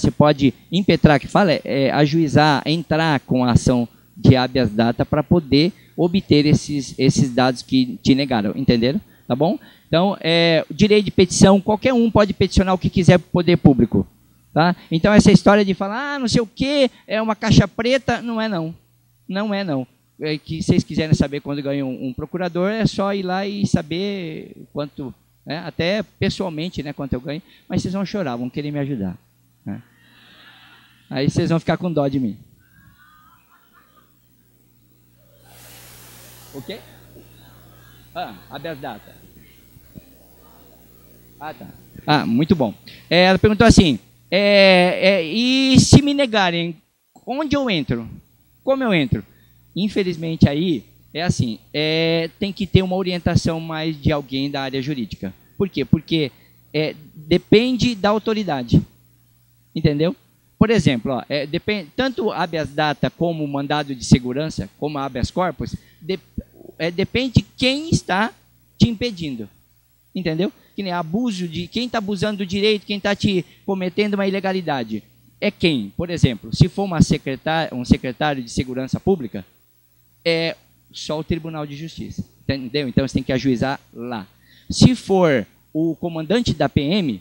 que fala, ajuizar, entrar com a ação de habeas data para poder obter esses dados que te negaram, entenderam? Tá bom? Então, direito de petição, qualquer um pode peticionar o que quiser para o poder público. Tá? Então, essa história de falar, não sei o que, é uma caixa preta, não é não. Não é não. Que vocês quiserem saber quando ganham um procurador, é só ir lá e saber quanto, até pessoalmente, né, quanto eu ganho, mas vocês vão chorar, vão querer me ajudar. Né? Aí vocês vão ficar com dó de mim. O quê? Habeas data. Tá. Muito bom. Ela perguntou assim, e se me negarem, onde eu entro? Como eu entro? Infelizmente aí, assim, tem que ter uma orientação mais de alguém da área jurídica. Por quê? Porque depende da autoridade. Entendeu? Por exemplo, depende, tanto habeas data como mandado de segurança, como habeas corpus, depende de quem está te impedindo. Entendeu? Que nem abuso de quem está abusando do direito, quem está te cometendo uma ilegalidade. É quem? Por exemplo, se for um secretário de segurança pública, é só o Tribunal de Justiça. Entendeu? Então você tem que ajuizar lá. Se for o comandante da PM,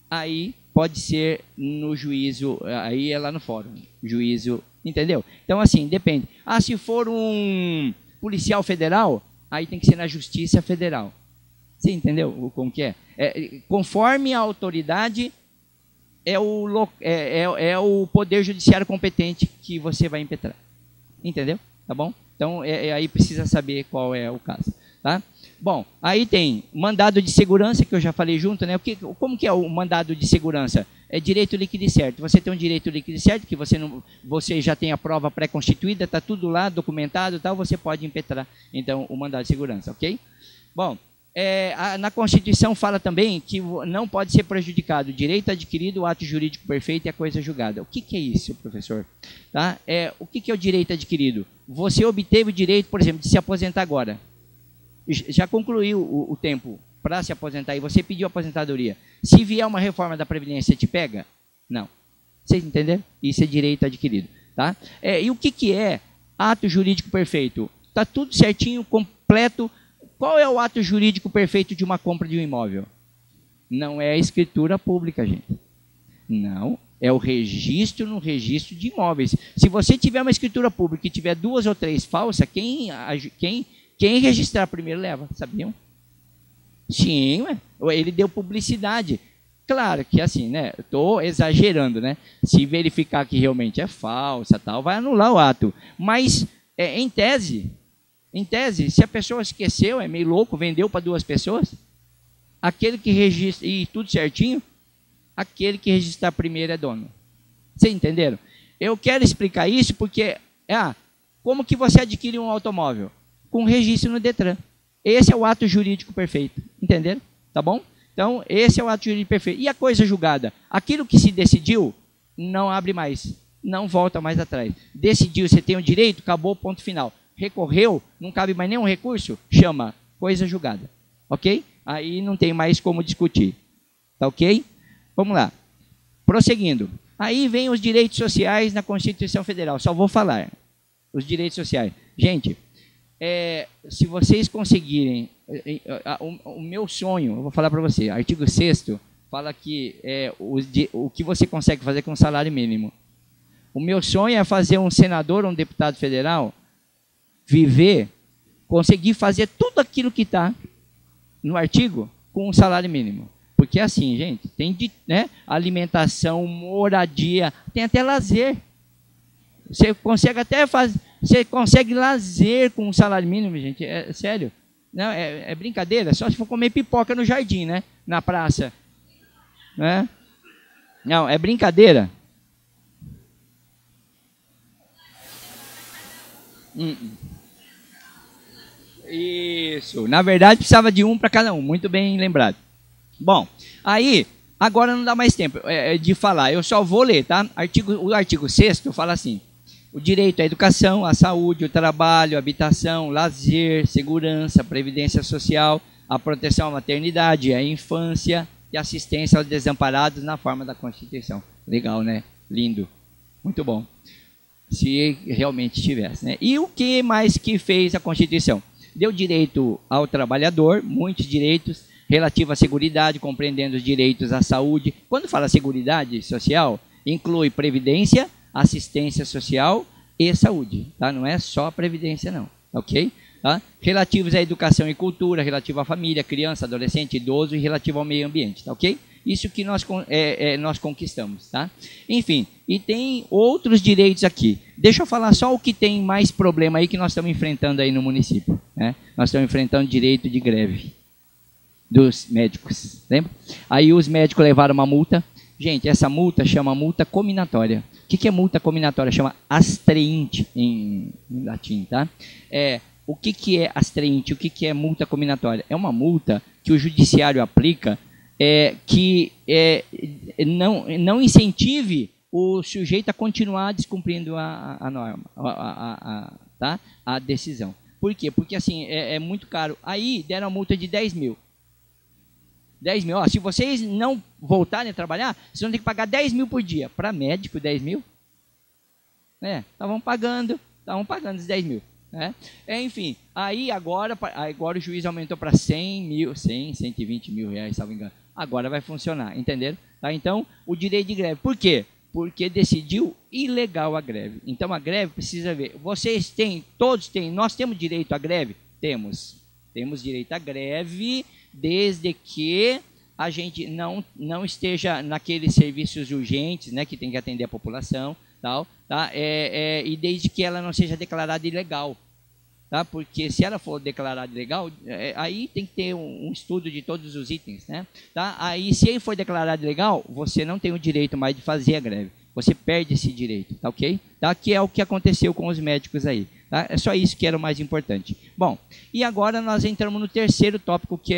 aí pode ser no juízo, aí é lá no fórum, juízo, entendeu? Então assim, depende. Se for um policial federal, aí tem que ser na Justiça Federal. Você entendeu como que é? Conforme a autoridade, é o poder judiciário competente que você vai impetrar. Entendeu? Tá bom? Então, aí precisa saber qual é o caso. Tá? Bom, aí tem mandado de segurança, que eu já falei junto, né? Como que é o mandado de segurança? É direito líquido e certo. Você tem um direito líquido e certo, que você já tem a prova pré-constituída, está tudo lá, documentado e tal, você pode impetrar, então, o mandado de segurança, ok? Bom, na Constituição fala também que não pode ser prejudicado o direito adquirido, o ato jurídico perfeito e a coisa julgada. O que é isso, professor? Tá? O que é o direito adquirido? Você obteve o direito, por exemplo, de se aposentar agora. Já concluiu o tempo para se aposentar e você pediu aposentadoria. Se vier uma reforma da Previdência, te pega? Não. Vocês entenderam? Isso é direito adquirido. Tá? E o que é ato jurídico perfeito? Está tudo certinho, completo. Qual é o ato jurídico perfeito de uma compra de um imóvel? Não é a escritura pública, gente. Não, é o registro no registro de imóveis. Se você tiver uma escritura pública e tiver 2 ou 3 falsas, quem registrar primeiro leva, sabiam? Sim, ele deu publicidade. Claro que assim, né? Estou exagerando, né? Se verificar que realmente é falsa, tal, vai anular o ato. Mas, em tese, se a pessoa esqueceu, é meio louco, vendeu para 2 pessoas, aquele que registra, e tudo certinho, aquele que registrar primeiro é dono. Vocês entenderam? Eu quero explicar isso porque, como que você adquire um automóvel? Com registro no Detran. Esse é o ato jurídico perfeito. Entenderam? Tá bom? Então, esse é o ato jurídico perfeito. E a coisa julgada? Aquilo que se decidiu, não abre mais. Não volta mais atrás. Decidiu, você tem o direito, acabou, ponto final. Recorreu, não cabe mais nenhum recurso, chama coisa julgada. Ok? Aí não tem mais como discutir. Tá ok? Vamos lá. Prosseguindo. Aí vem os direitos sociais na Constituição Federal. Só vou falar. Os direitos sociais. Gente, se vocês conseguirem, o meu sonho, eu vou falar para você, artigo 6º, fala que o que você consegue fazer com salário mínimo. O meu sonho é fazer um senador, um deputado federal, conseguir fazer tudo aquilo que está no artigo com um salário mínimo. Porque assim, gente, tem alimentação, moradia, tem até lazer. Você consegue lazer com um salário mínimo, gente, sério. Não, é brincadeira, só se for comer pipoca no jardim, né? Na praça. Né? Não, é brincadeira. Hum. Isso. Na verdade, precisava de um para cada um. Muito bem lembrado. Bom, aí, agora não dá mais tempo de falar. Eu só vou ler, tá? O artigo 6º fala assim: o direito à educação, à saúde, ao trabalho, à habitação, lazer, segurança, previdência social, a proteção à maternidade, à infância e assistência aos desamparados na forma da Constituição. Legal, né? Lindo. Muito bom. Se realmente tivesse, né? E o que mais que fez a Constituição? Deu direito ao trabalhador, muitos direitos relativos à seguridade, compreendendo os direitos à saúde. Quando fala seguridade social, inclui previdência, assistência social e saúde, tá? Não é só a previdência não, ok? Tá? Relativos à educação e cultura, relativo à família, criança, adolescente, idoso e relativo ao meio ambiente, tá ok? Isso que nós conquistamos, tá? Enfim, e tem outros direitos aqui. Deixa eu falar só o que tem mais problema aí que nós estamos enfrentando aí no município, né? Nós estamos enfrentando direito de greve dos médicos, lembra? Aí os médicos levaram uma multa. Gente, essa multa chama multa cominatória. O que é multa cominatória? Chama astrainte em latim, tá? O que é astrainte? O que é multa cominatória? É uma multa que o judiciário aplica que não incentive o sujeito a continuar descumprindo a norma, tá? A decisão. Por quê? Porque assim, é muito caro. Aí deram a multa de 10 mil. 10 mil. Ó, se vocês não voltarem a trabalhar, vocês vão ter que pagar 10 mil por dia. Para médico, 10 mil? Estavam pagando os 10 mil. Né? Enfim, aí agora o juiz aumentou para 100 mil, 120 mil reais, se não me engano. Agora vai funcionar, entenderam? Tá? Então, o direito de greve. Por quê? Porque decidiu ilegal a greve. Então, a greve precisa ver. Vocês têm, todos têm, nós temos direito à greve? Temos. Temos direito à greve, desde que a gente não esteja naqueles serviços urgentes, né, que tem que atender a população, tal, tá? E desde que ela não seja declarada ilegal. Tá? Porque se ela for declarada ilegal, aí tem que ter um estudo de todos os itens, né? Tá? Aí se ele for declarado ilegal, você não tem o direito mais de fazer a greve. Você perde esse direito, tá ok? Tá? Que é o que aconteceu com os médicos aí. Tá? É só isso que era o mais importante. Bom, e agora nós entramos no terceiro tópico, que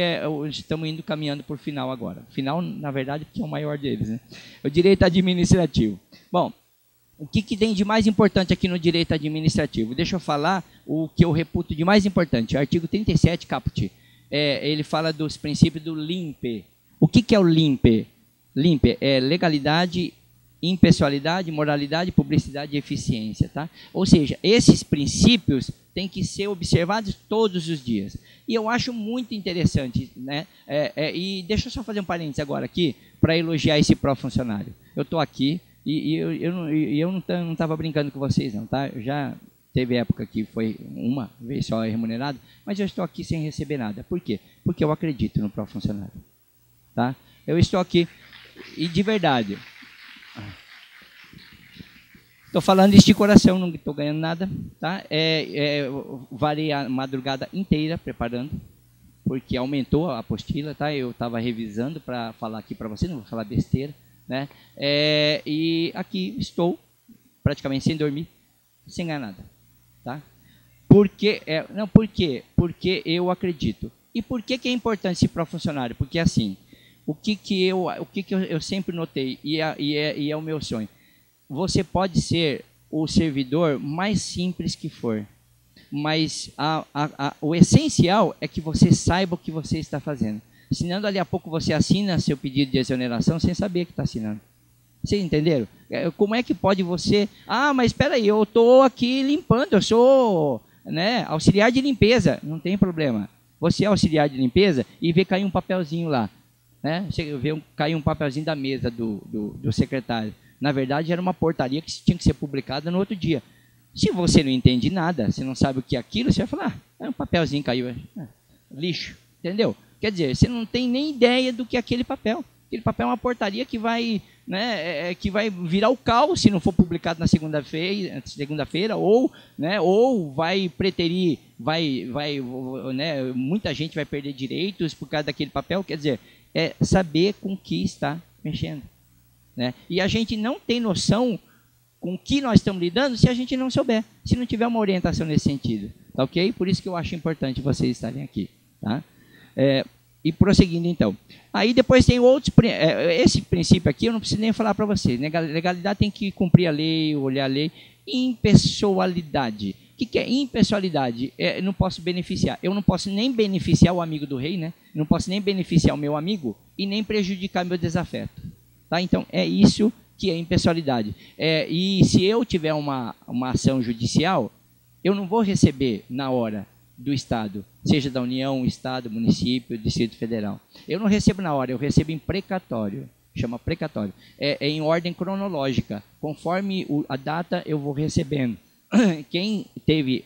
estamos indo caminhando por final agora. Final, na verdade, porque é o maior deles, né? O direito administrativo. Bom, o que tem de mais importante aqui no direito administrativo? Deixa eu falar o que eu reputo de mais importante. O artigo 37, caput, ele fala dos princípios do LIMPE. O que é o LIMPE? LIMPE é legalidade, impessoalidade, moralidade, publicidade e eficiência. Tá? Ou seja, esses princípios têm que ser observados todos os dias. E eu acho muito interessante, né? E deixa eu só fazer um parênteses agora aqui, para elogiar esse pró-funcionário. Eu estou aqui, e eu não estava brincando com vocês, não, tá? Eu já teve época que foi uma vez só remunerado, mas eu estou aqui sem receber nada. Por quê? Porque eu acredito no pró-funcionário, tá? Eu estou aqui, e de verdade, estou falando isso de coração, não estou ganhando nada, tá? Varei a madrugada inteira preparando, porque aumentou a apostila, tá? Eu estava revisando para falar aqui para você, não vou falar besteira. Né? E aqui estou praticamente sem dormir, sem ganhar nada, tá? Por quê? Por quê? Porque eu acredito. E por que é importante esse pró-funcionário? Porque assim, o que eu sempre notei e é o meu sonho. Você pode ser o servidor mais simples que for, mas o essencial é que você saiba o que você está fazendo. Senão, dali a pouco você assina seu pedido de exoneração sem saber que está assinando. Vocês entenderam? Como é que pode você... mas espera aí, eu estou aqui limpando, eu sou, né, auxiliar de limpeza. Não tem problema. Você é auxiliar de limpeza e vê cair um papelzinho lá. Né? Você vê cair um papelzinho da mesa do secretário. Na verdade, era uma portaria que tinha que ser publicada no outro dia. Se você não entende nada, você não sabe o que é aquilo, você vai falar, é um papelzinho caiu. Lixo, entendeu? Quer dizer, você não tem nem ideia do que é aquele papel. Aquele papel é uma portaria que vai, né, que vai virar o caos se não for publicado na segunda-feira, ou, né, ou vai preterir, né, muita gente vai perder direitos por causa daquele papel. Quer dizer, é saber com que está mexendo. Né? E a gente não tem noção com o que nós estamos lidando se a gente não souber, se não tiver uma orientação nesse sentido, tá ok? Por isso que eu acho importante vocês estarem aqui, tá? E prosseguindo então. Aí depois tem outros, esse princípio aqui eu não preciso nem falar para vocês, né? Legalidade tem que cumprir a lei, olhar a lei. Impessoalidade. O que é impessoalidade? Eu não posso beneficiar. Eu não posso nem beneficiar o amigo do rei, né? Não posso nem beneficiar o meu amigo e nem prejudicar meu desafeto. Tá? Então, é isso que é impessoalidade. E se eu tiver uma ação judicial, eu não vou receber na hora do Estado, seja da União, Estado, município, Distrito Federal. Eu não recebo na hora, eu recebo em precatório. Chama precatório. É em ordem cronológica. Conforme a data, eu vou recebendo. Quem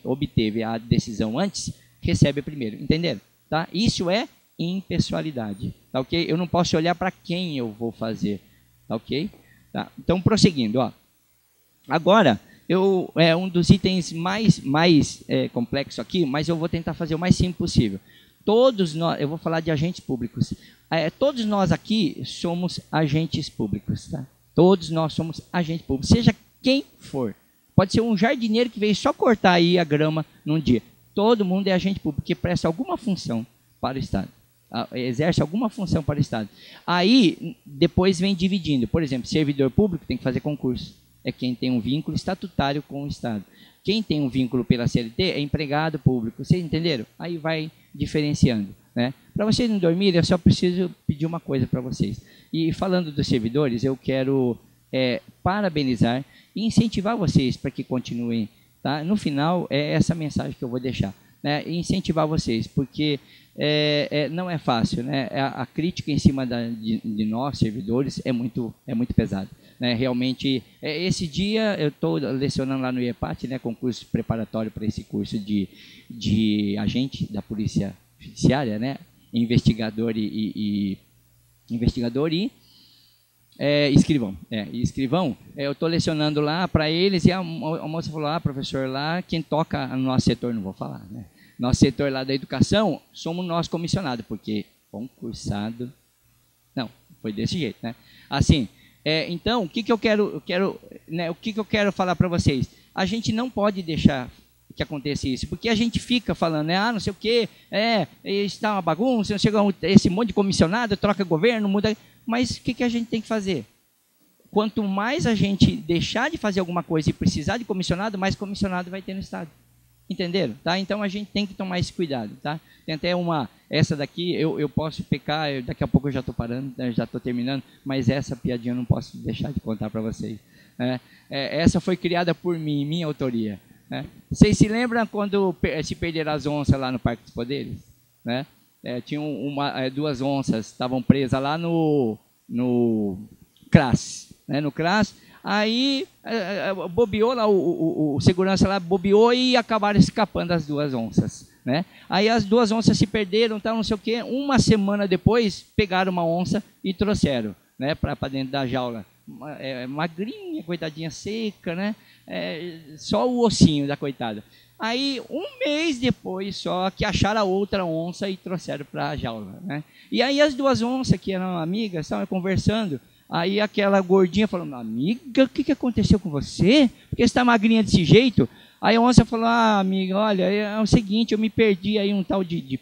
obteve a decisão antes, recebe primeiro. Entenderam? Tá? Isso é impessoalidade. Tá ok? Eu não posso olhar para quem eu vou fazer. Tá ok? Tá. Então, prosseguindo. Ó. Agora, um dos itens mais complexo aqui, mas eu vou tentar fazer o mais simples possível. Todos nós, eu vou falar de agentes públicos. Todos nós aqui somos agentes públicos. Tá? Todos nós somos agentes públicos. Seja quem for. Pode ser um jardineiro que veio só cortar aí a grama num dia. Todo mundo é agente público, que presta alguma função para o Estado. Exerce alguma função para o Estado. Aí, depois vem dividindo. Por exemplo, servidor público tem que fazer concurso. É quem tem um vínculo estatutário com o Estado. Quem tem um vínculo pela CLT é empregado público. Vocês entenderam? Aí vai diferenciando. Né? Para vocês não dormirem, eu só preciso pedir uma coisa para vocês. E falando dos servidores, eu quero parabenizar e incentivar vocês para que continuem. Tá? No final, é essa mensagem que eu vou deixar. Né? E incentivar vocês, porque não é fácil. Né? A crítica em cima de nós, servidores, é muito pesada. Né? Realmente, esse dia eu estou lecionando lá no IEPAT, né, concurso preparatório para esse curso de agente da Polícia Judiciária, né? Investigador e escrivão. Escrivão, eu estou lecionando lá para eles e a moça falou, professor, lá quem toca no nosso setor, não vou falar, né? Nosso setor lá da educação, somos nós comissionados, porque concursado, não, foi desse jeito, né? Assim, então, o que eu quero né, o que eu quero falar para vocês? A gente não pode deixar que aconteça isso, porque a gente fica falando, não sei o que, está uma bagunça, chega esse monte de comissionado, troca governo, muda, mas o que a gente tem que fazer? Quanto mais a gente deixar de fazer alguma coisa e precisar de comissionado, mais comissionado vai ter no Estado. Entenderam? Tá? Então a gente tem que tomar esse cuidado. Tá? Tem até essa daqui, eu posso pecar, daqui a pouco eu já estou parando, já estou terminando, mas essa piadinha eu não posso deixar de contar para vocês. Né? Essa foi criada por mim, minha autoria. Né? Vocês se lembram quando se perderam as onças lá no Parque dos Poderes? Né? Tinham duas onças, estavam presas lá no CRAS. Né? No CRAS. Aí bobeou lá, o segurança lá bobeou e acabaram escapando as duas onças. Né? Aí as duas onças se perderam, tal, não sei o quê. Uma semana depois, pegaram uma onça e trouxeram, né, para dentro da jaula. Magrinha, coitadinha, seca, né? Só o ossinho da coitada. Aí, um mês depois só, que acharam a outra onça e trouxeram para a jaula. Né? E aí as duas onças, que eram amigas, estavam conversando. Aí aquela gordinha falou, amiga, o que aconteceu com você? Por que você está magrinha desse jeito? Aí a onça falou, amiga, olha, é o seguinte, eu me perdi aí um tal de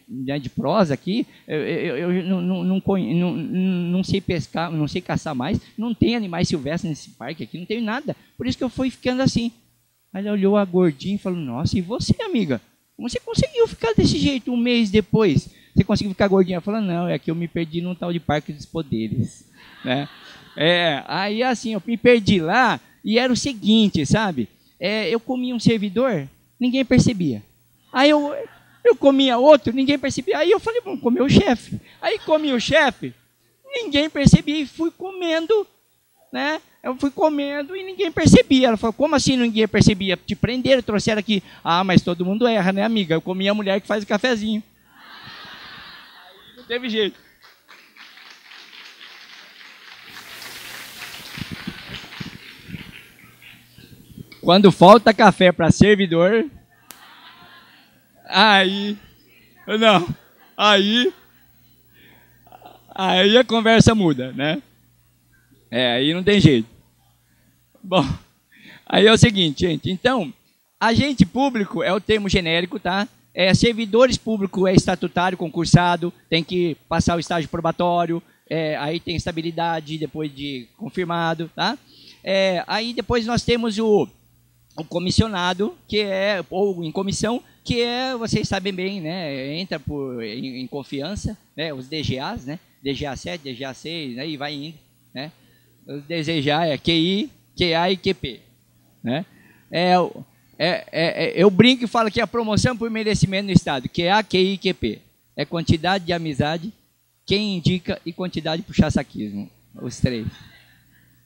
prosa aqui, eu não sei pescar, não sei caçar mais, não tem animais silvestres nesse parque aqui, não tem nada, por isso que eu fui ficando assim. Aí ela olhou a gordinha e falou, nossa, e você, amiga? Como você conseguiu ficar desse jeito um mês depois? Você conseguiu ficar gordinha? Ela falou, não, é que eu me perdi num tal de Parque dos Poderes. Né? Aí assim, eu me perdi lá e era o seguinte, sabe? Eu comia um servidor, ninguém percebia. Aí eu comia outro, ninguém percebia. Aí eu falei, vamos comer o chefe. Aí comi o chefe, ninguém percebia e fui comendo, né? Eu fui comendo e ninguém percebia. Ela falou, como assim ninguém percebia? Te prenderam, trouxeram aqui. Mas todo mundo erra, né, amiga? Eu comi a mulher que faz o cafezinho. Aí não teve jeito. Quando falta café para servidor, aí a conversa muda, né? Aí não tem jeito. Bom, Aí é o seguinte, gente. Então, agente público é o termo genérico, tá? Servidores públicos é estatutário, concursado, tem que passar o estágio probatório, aí tem estabilidade depois de confirmado, tá? Aí depois nós temos o comissionado, que ou em comissão, que vocês sabem bem, né? Entra em confiança, né? Os DGAs, né? DGA 7, DGA 6, aí vai indo, né? Os DGA é QI, QA e QP, né? Eu brinco e falo que é a promoção por merecimento no Estado, QA, QI e QP. É quantidade de amizade, quem indica e quantidade de puxa-saquismo. Os três.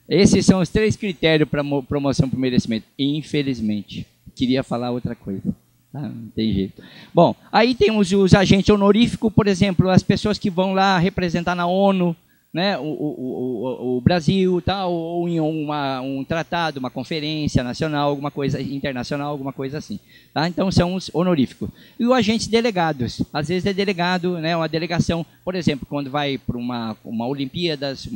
Esses são os 3 critérios para promoção por merecimento. Infelizmente. Queria falar outra coisa. Tá? Não tem jeito. Bom, aí temos os agentes honoríficos, por exemplo, as pessoas que vão lá representar na ONU, né, o Brasil, tal, ou em um tratado, uma conferência nacional, alguma coisa internacional, alguma coisa assim. Tá? Então são os honoríficos. E os agentes delegados, às vezes é delegado, né, uma delegação, por exemplo, quando vai para uma Olimpíadas,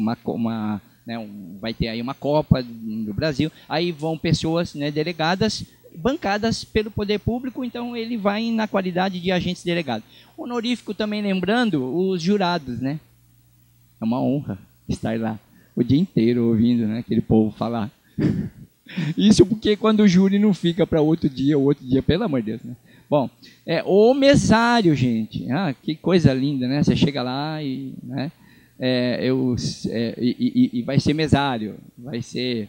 né, vai ter aí uma Copa do Brasil, aí vão pessoas, né, delegadas, bancadas pelo poder público, então ele vai na qualidade de agentes delegados. Honorífico também, lembrando, os jurados, né? É uma honra estar lá o dia inteiro ouvindo, né, aquele povo falar. Isso porque quando o júri não fica para outro dia, pelo amor de Deus, né? Bom, o mesário, gente, que coisa linda, né? Você chega lá e, né, e vai ser mesário, vai ser,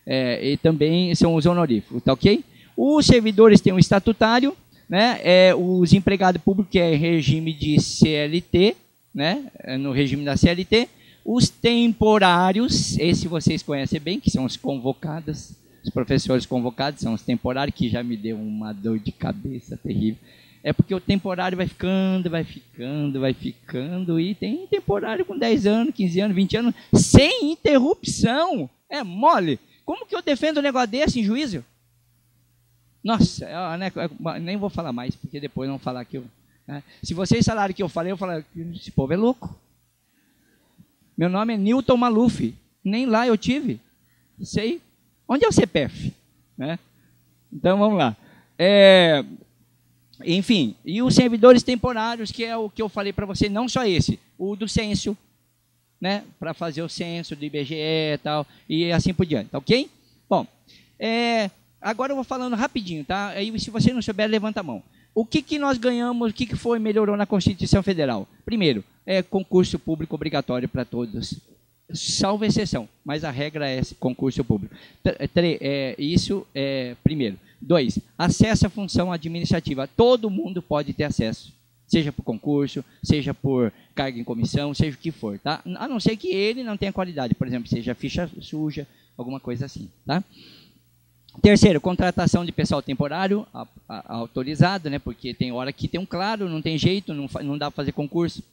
e também são os honoríficos, tá ok? Os servidores têm um estatutário, né? Os empregados públicos, que é regime de CLT, né? No regime da CLT. Os temporários, esse vocês conhecem bem, que são os convocados, os professores convocados são os temporários, que já me deu uma dor de cabeça terrível. É porque o temporário vai ficando, e tem temporário com 10 anos, 15 anos, 20 anos, sem interrupção. É mole. Como que eu defendo um negócio desse em juízo? Nossa, nem vou falar mais, porque depois vão falar que eu... Se vocês falaram que eu falei, esse povo é louco. Meu nome é Newton Maluf, nem lá eu tive. Sei. Onde é o CPF? Né? Então vamos lá. Enfim, e os servidores temporários, que é o que eu falei para você, não só esse, o do censo, né? Para fazer o censo do IBGE e tal, e assim por diante, tá ok? Bom, agora eu vou falando rapidinho, tá? Aí se você não souber, levanta a mão. O que nós ganhamos, o que melhorou na Constituição Federal? Primeiro, concurso público obrigatório para todos, salvo exceção, mas a regra é concurso público. Isso é primeiro. 2, acesso à função administrativa. Todo mundo pode ter acesso, seja por concurso, seja por cargo em comissão, seja o que for, tá? A não ser que ele não tenha qualidade, por exemplo, seja ficha suja, alguma coisa assim, tá? Terceiro, contratação de pessoal temporário autorizado, né? Porque tem hora que tem um claro, não tem jeito, não dá para fazer concurso,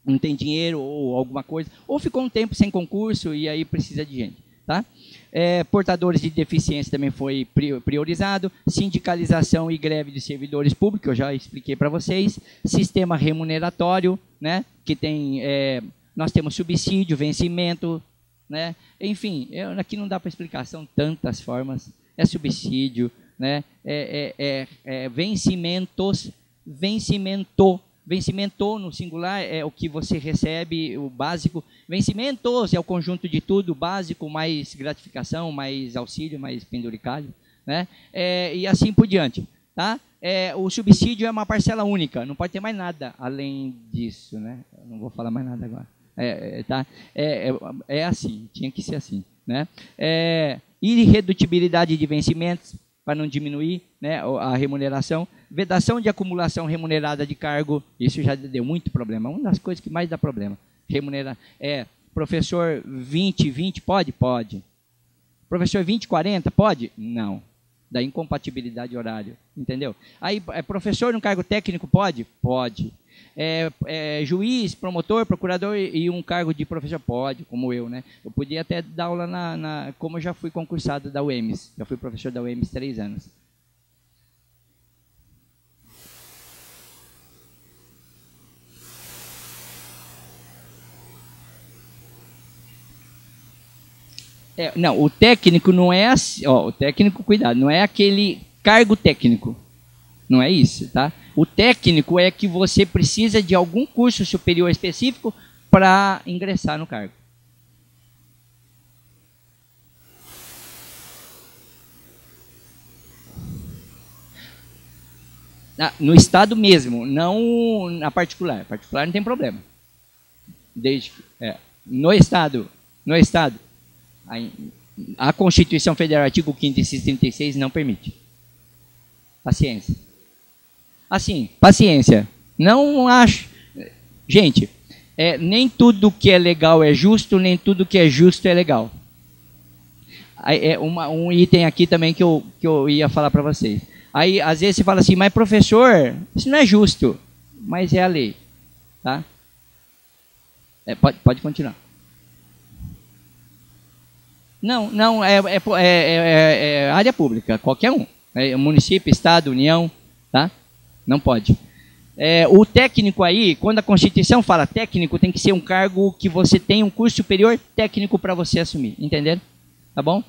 não tem dinheiro ou alguma coisa, ou ficou um tempo sem concurso e aí precisa de gente, tá? Portadores de deficiência também foi priorizado, sindicalização e greve de servidores públicos, eu já expliquei para vocês, sistema remuneratório, né? Que tem, nós temos subsídio, vencimento, né? Enfim, aqui não dá para explicar, são tantas formas, subsídio, né? Vencimentos, vencimento no singular é o que você recebe, o básico. Vencimentos é o conjunto de tudo, básico, mais gratificação, mais auxílio, mais penduricalho, né? E assim por diante, tá? O subsídio é uma parcela única, não pode ter mais nada além disso, né? Eu não vou falar mais nada agora. Tá? Assim, tinha que ser assim, né? Irredutibilidade de vencimentos, para não diminuir, né, a remuneração, vedação de acumulação remunerada de cargo, isso já deu muito problema, uma das coisas que mais dá problema, professor 20 pode? Pode. Professor 20-40 pode? Não. Da incompatibilidade horária, entendeu? Aí, professor no cargo técnico pode? Pode. Juiz, promotor, procurador e um cargo de professor pode, como eu, né? Eu podia até dar aula como eu já fui concursado da UEMS, já fui professor da UEMS 3 anos. Não, o técnico não é assim, ó, o técnico, cuidado, não é aquele cargo técnico. Não é isso, tá? O técnico é que você precisa de algum curso superior específico para ingressar no cargo. No estado mesmo, não na particular. Particular não tem problema. Desde no estado, a Constituição Federal, artigo 5º, inciso 36, não permite. Paciência. Assim, paciência. Não acho. Gente, nem tudo que é legal é justo, nem tudo que é justo é legal. Um item aqui também que eu ia falar para vocês. Aí, às vezes, você fala assim, mas professor, isso não é justo. Mas é a lei. Tá? Pode continuar. Não, é área pública, qualquer um. Município, estado, união, tá? Não pode. O técnico aí, quando a Constituição fala técnico, tem que ser um cargo que você tem um curso superior técnico para você assumir, entenderam? Tá bom?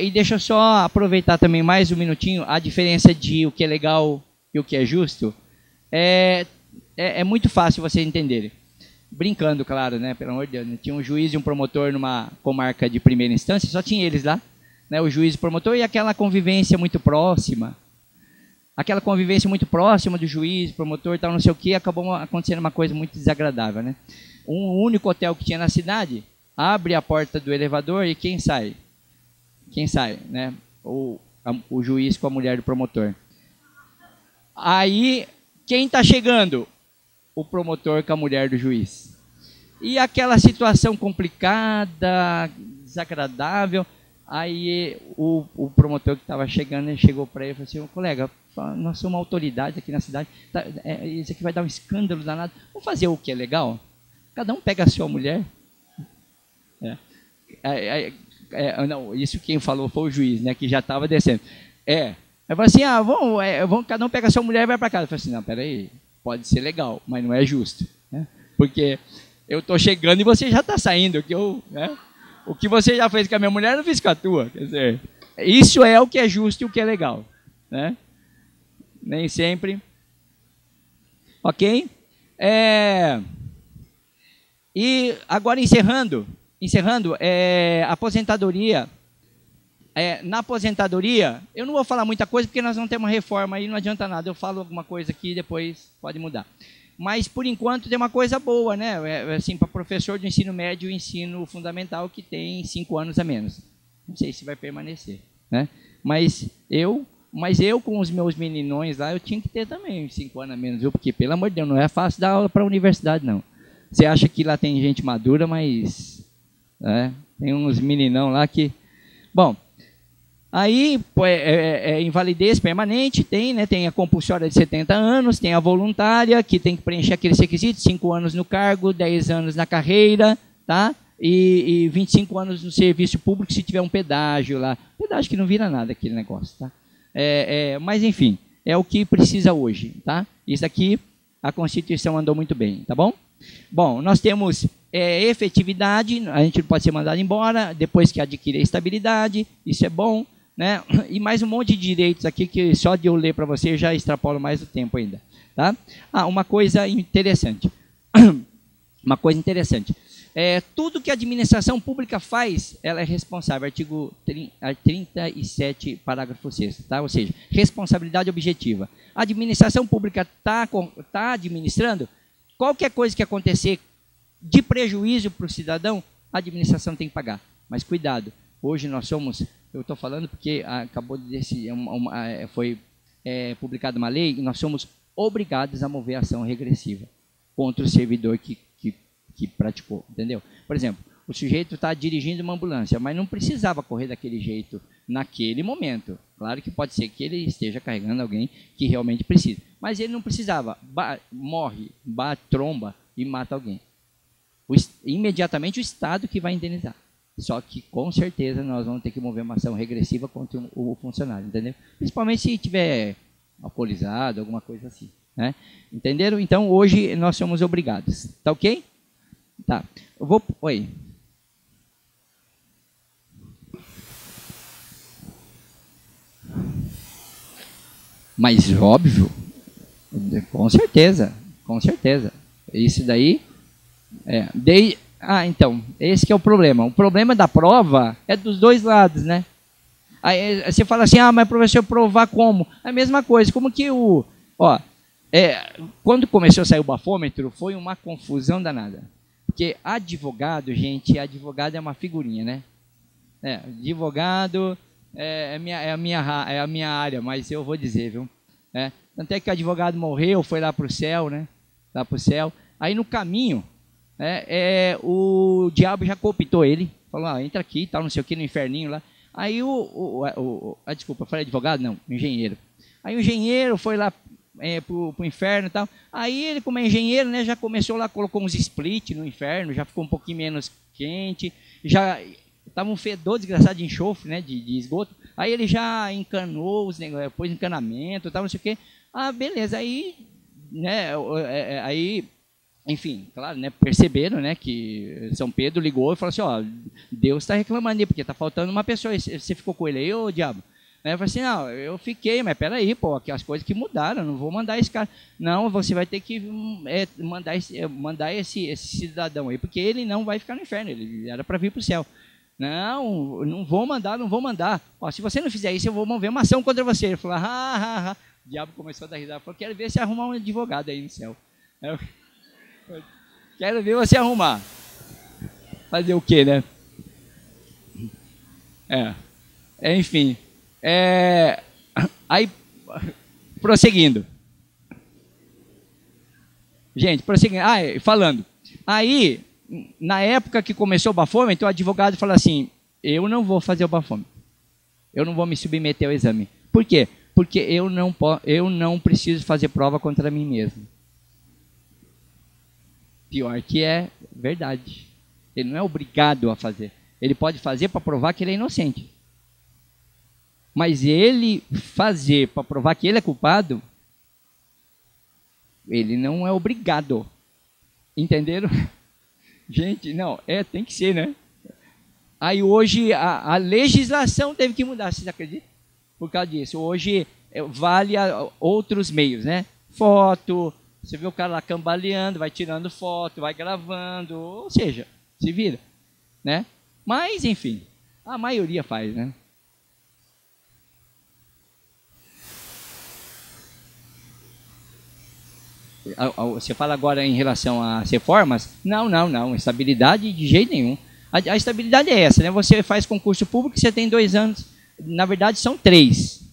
E deixa eu só aproveitar também mais um minutinho a diferença de o que é legal e o que é justo. É muito fácil vocês entenderem. Brincando, claro, né? Pelo amor de Deus. Tinha um juiz e um promotor numa comarca de primeira instância, só tinha eles lá, né? O juiz e o promotor, e aquela convivência muito próxima. Aquela convivência muito próxima do juiz, promotor e tal, não sei o que, acabou acontecendo uma coisa muito desagradável, né? Um único hotel que tinha na cidade, abre a porta do elevador e quem sai? Quem sai, né? O juiz com a mulher do promotor. Aí, quem está chegando? O promotor com a mulher do juiz. E aquela situação complicada, desagradável, aí o promotor que estava chegando, ele chegou para ele e falou assim, colega, nós somos autoridades aqui na cidade, isso aqui vai dar um escândalo danado, vamos fazer o que é legal? Cada um pega a sua mulher. Não, isso quem falou foi o juiz, né, que já estava descendo. Aí falou assim, vamos, cada um pega a sua mulher e vai para casa. Eu falei assim, não, peraí, pode ser legal, mas não é justo, né? Porque eu estou chegando e você já está saindo, o que você já fez com a minha mulher, eu não fiz com a tua. Quer dizer, isso é o que é justo e o que é legal, né? Nem sempre. Ok? E agora encerrando, aposentadoria. Na aposentadoria, eu não vou falar muita coisa porque nós vamos ter uma reforma aí, não adianta nada. Eu falo alguma coisa aqui e depois pode mudar. Mas, por enquanto, tem uma coisa boa, né? Assim, para professor de ensino médio e ensino fundamental que tem 5 anos a menos. Não sei se vai permanecer, né? Mas eu com os meus meninões lá, eu tinha que ter também 5 anos a menos, viu? Porque, pelo amor de Deus, não é fácil dar aula para a universidade, não. Você acha que lá tem gente madura, mas tem uns meninão lá que... Bom, aí invalidez permanente, tem a compulsória de 70 anos, tem a voluntária, que tem que preencher aqueles requisitos, 5 anos no cargo, 10 anos na carreira, tá? E 25 anos no serviço público se tiver um pedágio lá. Pedágio que não vira nada aquele negócio, tá? Mas enfim, é o que precisa hoje, tá? Isso aqui, a Constituição andou muito bem, tá bom? Bom, nós temos efetividade, a gente não pode ser mandado embora, depois que adquirir a estabilidade, isso é bom, né? E mais um monte de direitos aqui que só de eu ler para você já extrapolo mais o tempo ainda, tá? Uma coisa interessante, tudo que a administração pública faz, ela é responsável, artigo 37, parágrafo 6º, tá? Ou seja, responsabilidade objetiva. A administração pública está administrando, qualquer coisa que acontecer de prejuízo para o cidadão, a administração tem que pagar. Mas cuidado, hoje nós somos, eu estou falando porque acabou de foi publicada uma lei e nós somos obrigados a mover ação regressiva contra o servidor que praticou, entendeu? Por exemplo, o sujeito está dirigindo uma ambulância, mas não precisava correr daquele jeito naquele momento. Claro que pode ser que ele esteja carregando alguém que realmente precisa, mas ele não precisava, morre, tromba e mata alguém. Imediatamente o Estado que vai indenizar. Só que com certeza nós vamos ter que mover uma ação regressiva contra o funcionário, entendeu? Principalmente se tiver alcoolizado, alguma coisa assim, né? Entenderam? Então hoje nós somos obrigados, tá ok? Tá. Oi. Mas óbvio, com certeza, com certeza. Isso daí então, esse que é o problema. O problema da prova é dos dois lados, né? Aí você fala assim, mas professor, provar como? A mesma coisa, como que quando começou a sair o bafômetro, foi uma confusão danada. Porque advogado, gente, advogado é uma figurinha, né? Advogado é a minha área, mas eu vou dizer, viu? Tanto é que o advogado morreu, foi lá para o céu, né? Lá para o céu. Aí no caminho, o diabo já cooptou ele, falou, entra aqui, tal, não sei o que, no inferninho lá. Aí desculpa, eu falei advogado? Não, engenheiro. Aí o engenheiro foi lá pro inferno e tal. Aí ele, como é engenheiro, né, já começou lá, colocou uns split no inferno, já ficou um pouquinho menos quente, já estava um fedor desgraçado de enxofre, né, de esgoto. Aí ele já encanou os negócios, pôs encanamento, tal, não sei o que. Beleza, aí, né, enfim, claro, né, perceberam, né, que São Pedro ligou e falou assim, Deus está reclamando aí, porque está faltando uma pessoa, você ficou com ele aí, ô diabo? Aí eu falei assim, não, eu fiquei, mas peraí, aqui as coisas que mudaram, não vou mandar esse cara. Não, você vai ter que mandar esse cidadão aí, porque ele não vai ficar no inferno, ele era para vir para o céu. Não vou mandar. Se você não fizer isso, eu vou mover uma ação contra você. Ele falou, O diabo começou a dar risada, falou, quero ver você arrumar um advogado aí no céu. Quero ver você arrumar. Fazer o quê, né? Enfim. Aí, prosseguindo. Gente, prosseguindo. Falando. Aí, na época que começou o bafômetro, o advogado falou assim, eu não vou fazer o bafômetro. Eu não vou me submeter ao exame. Por quê? Porque eu não preciso fazer prova contra mim mesmo. Pior que é verdade. Ele não é obrigado a fazer. Ele pode fazer para provar que ele é inocente. Mas ele fazer para provar que ele é culpado, ele não é obrigado. Entenderam? Gente, não, tem que ser, né? Aí hoje a legislação teve que mudar, vocês acreditam? Por causa disso. Hoje vale outros meios, né? Foto, você vê o cara lá cambaleando, vai tirando foto, vai gravando, ou seja, se vira, né? Mas, enfim, a maioria faz, né? Você fala agora em relação às reformas? Não, estabilidade de jeito nenhum. A estabilidade é essa, né? Você faz concurso público, você tem 2 anos, na verdade são 3,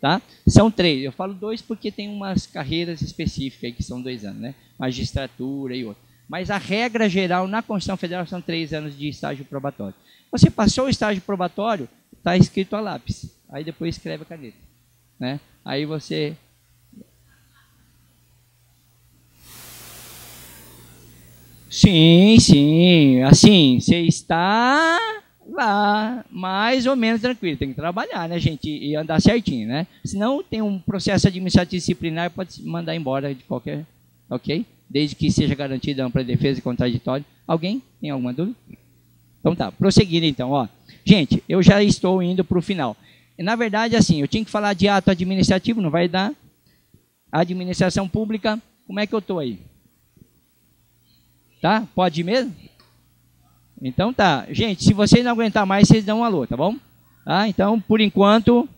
tá? São 3, eu falo 2 porque tem umas carreiras específicas aí que são 2 anos, né? Magistratura e outro. Mas a regra geral na Constituição Federal são 3 anos de estágio probatório. Você passou o estágio probatório, está escrito a lápis, aí depois escreve a caneta, né? Aí você... Sim, assim, você está lá mais ou menos tranquilo, tem que trabalhar, né, gente, e andar certinho, né? Senão tem um processo administrativo disciplinar, pode mandar embora de qualquer, ok? Desde que seja garantida ampla defesa e contraditório. Alguém tem alguma dúvida? Então tá, prosseguindo então, Gente, eu já estou indo para o final. Na verdade, assim, eu tinha que falar de ato administrativo, não vai dar. Administração pública, como é que eu estou aí? Tá? Pode ir mesmo? Então tá. Gente, se vocês não aguentar mais, vocês dão um alô, tá bom? Então, por enquanto,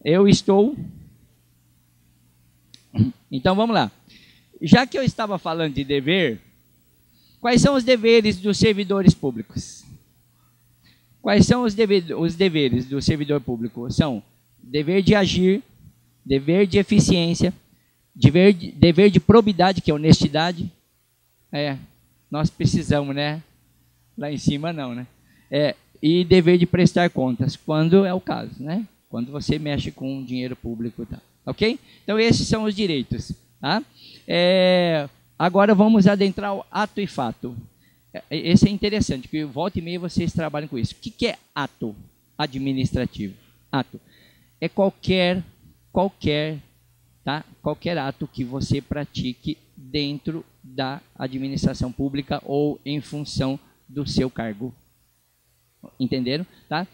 eu estou... Então, vamos lá. Já que eu estava falando de dever, quais são os deveres dos servidores públicos? Quais são os deveres do servidor público? São dever de agir, dever de eficiência, dever de probidade, que é honestidade. Nós precisamos, né? Lá em cima não, né? E dever de prestar contas, quando é o caso, né? Quando você mexe com dinheiro público, tá? Ok? Então esses são os direitos, tá? Agora vamos adentrar o ato e fato. Esse é interessante, porque volta e meia vocês trabalham com isso. O que é ato administrativo? Ato é qualquer ato que você pratique dentro da administração pública ou em função do seu cargo. Entenderam? Tá?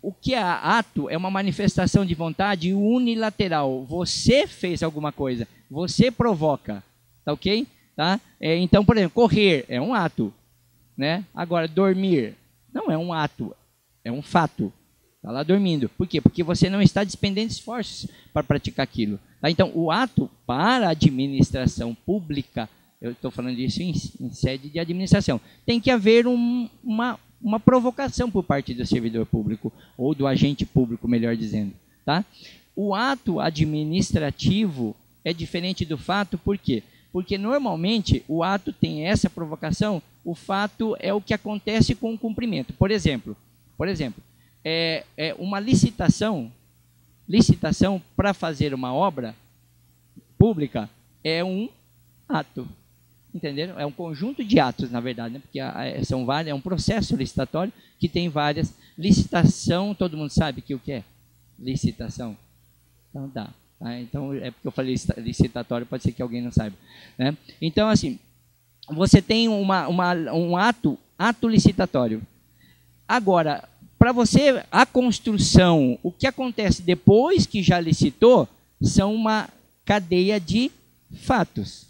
O que é ato é uma manifestação de vontade unilateral. Você fez alguma coisa, você provoca, tá ok? Tá? Então, por exemplo, correr é um ato, né? Agora, dormir não é um ato, é um fato. Está lá dormindo. Por quê? Porque você não está despendendo esforços para praticar aquilo. Tá? Então, o ato para a administração pública, eu estou falando disso em sede de administração, tem que haver uma provocação por parte do servidor público, ou do agente público, melhor dizendo. Tá? O ato administrativo é diferente do fato, por quê? Porque normalmente o ato tem essa provocação, o fato é o que acontece com o cumprimento. Por exemplo, uma licitação para fazer uma obra pública é um ato. Entenderam? É um conjunto de atos, na verdade, né? Porque são vários, é um processo licitatório que tem várias. Licitação, todo mundo sabe o que é? Licitação. Então tá. Então, é porque eu falei licitatório, pode ser que alguém não saiba. Né? Então, assim, você tem um ato licitatório. Agora, para você, a construção, o que acontece depois que já licitou, são uma cadeia de fatos.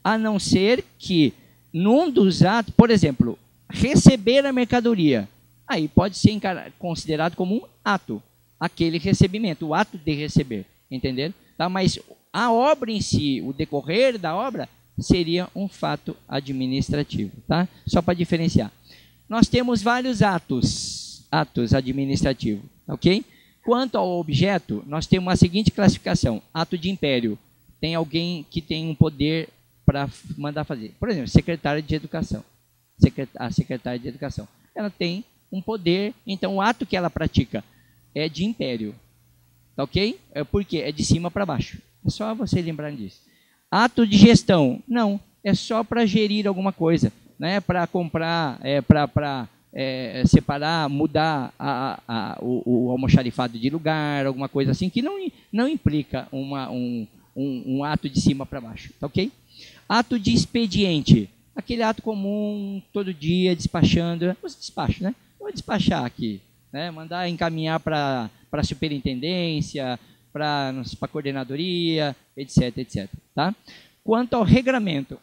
A não ser que, num dos atos, por exemplo, receber a mercadoria, aí pode ser considerado como um ato, aquele recebimento, o ato de receber, entenderam? Tá? Mas a obra em si, o decorrer da obra, seria um fato administrativo, tá? Só para diferenciar. Nós temos vários atos administrativos, ok? Quanto ao objeto, nós temos a seguinte classificação: ato de império, tem alguém que tem um poder para mandar fazer. Por exemplo, secretária de educação. A secretária de educação, ela tem um poder, então o ato que ela pratica é de império, tá ok? Por quê? É de cima para baixo. É só você lembrar disso. Ato de gestão, não, é só para gerir alguma coisa, né? Para comprar, para separar, mudar o almoxarifado de lugar, alguma coisa assim, que não implica um ato de cima para baixo, tá ok? Ato de expediente, aquele ato comum, todo dia, despachando, os despachos, né? Vou despachar aqui, né? Mandar encaminhar para a superintendência, para a coordenadoria, etc, etc. Tá? Quanto ao regramento,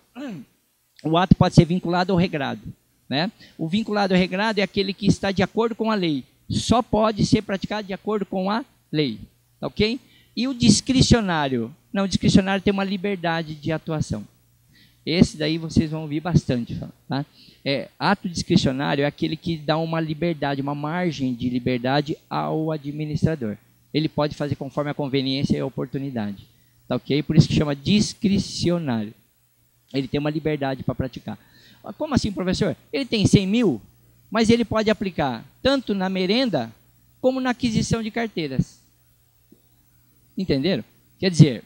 o ato pode ser vinculado ao regrado. Né? O vinculado ao regrado é aquele que está de acordo com a lei. Só pode ser praticado de acordo com a lei. Ok? E o discricionário? Não, o discricionário tem uma liberdade de atuação. Esse daí vocês vão ouvir bastante. Tá? Ato discricionário é aquele que dá uma liberdade, uma margem de liberdade ao administrador. Ele pode fazer conforme a conveniência e a oportunidade. Tá ok? Por isso que chama discricionário. Ele tem uma liberdade para praticar. Como assim, professor? Ele tem 100 mil, mas ele pode aplicar tanto na merenda como na aquisição de carteiras. Entenderam? Quer dizer,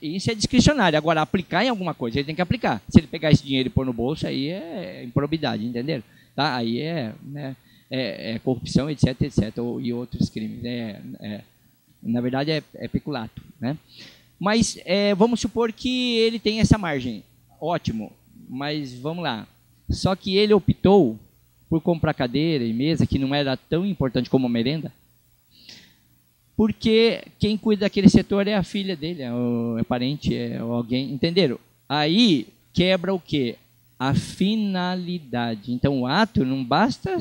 isso é discricionário. Agora, aplicar em alguma coisa, ele tem que aplicar. Se ele pegar esse dinheiro e pôr no bolso, aí é improbidade, entenderam? Tá? Aí é corrupção, etc, etc, e outros crimes. Na verdade, é peculato. Né? Mas vamos supor que ele tem essa margem. Ótimo. Mas vamos lá, só que ele optou por comprar cadeira e mesa, que não era tão importante como a merenda, porque quem cuida daquele setor é a filha dele, é parente, é alguém, entenderam? Aí quebra o quê? A finalidade. Então o ato não basta,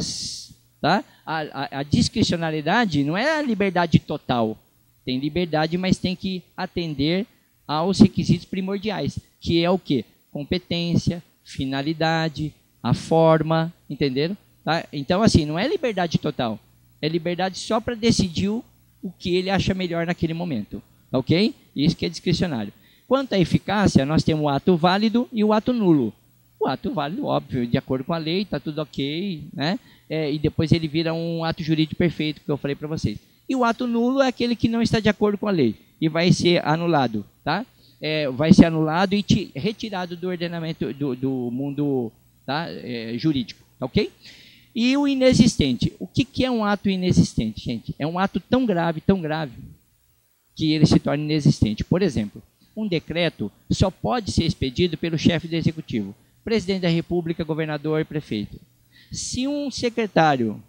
tá? A discricionalidade não é a liberdade total, tem liberdade, mas tem que atender aos requisitos primordiais, que é o quê? Competência, finalidade, a forma, entenderam? Tá? Então, assim, não é liberdade total, é liberdade só para decidir o que ele acha melhor naquele momento, ok? Isso que é discricionário. Quanto à eficácia, nós temos o ato válido e o ato nulo. O ato válido, óbvio, de acordo com a lei, está tudo ok, né? E depois ele vira um ato jurídico perfeito, que eu falei para vocês. E o ato nulo é aquele que não está de acordo com a lei e vai ser anulado, tá? Vai ser anulado e retirado do ordenamento do mundo, tá? Jurídico, ok? E o inexistente. O que é um ato inexistente, gente? É um ato tão grave, que ele se torna inexistente. Por exemplo, um decreto só pode ser expedido pelo chefe do executivo, presidente da república, governador e prefeito. Se um secretário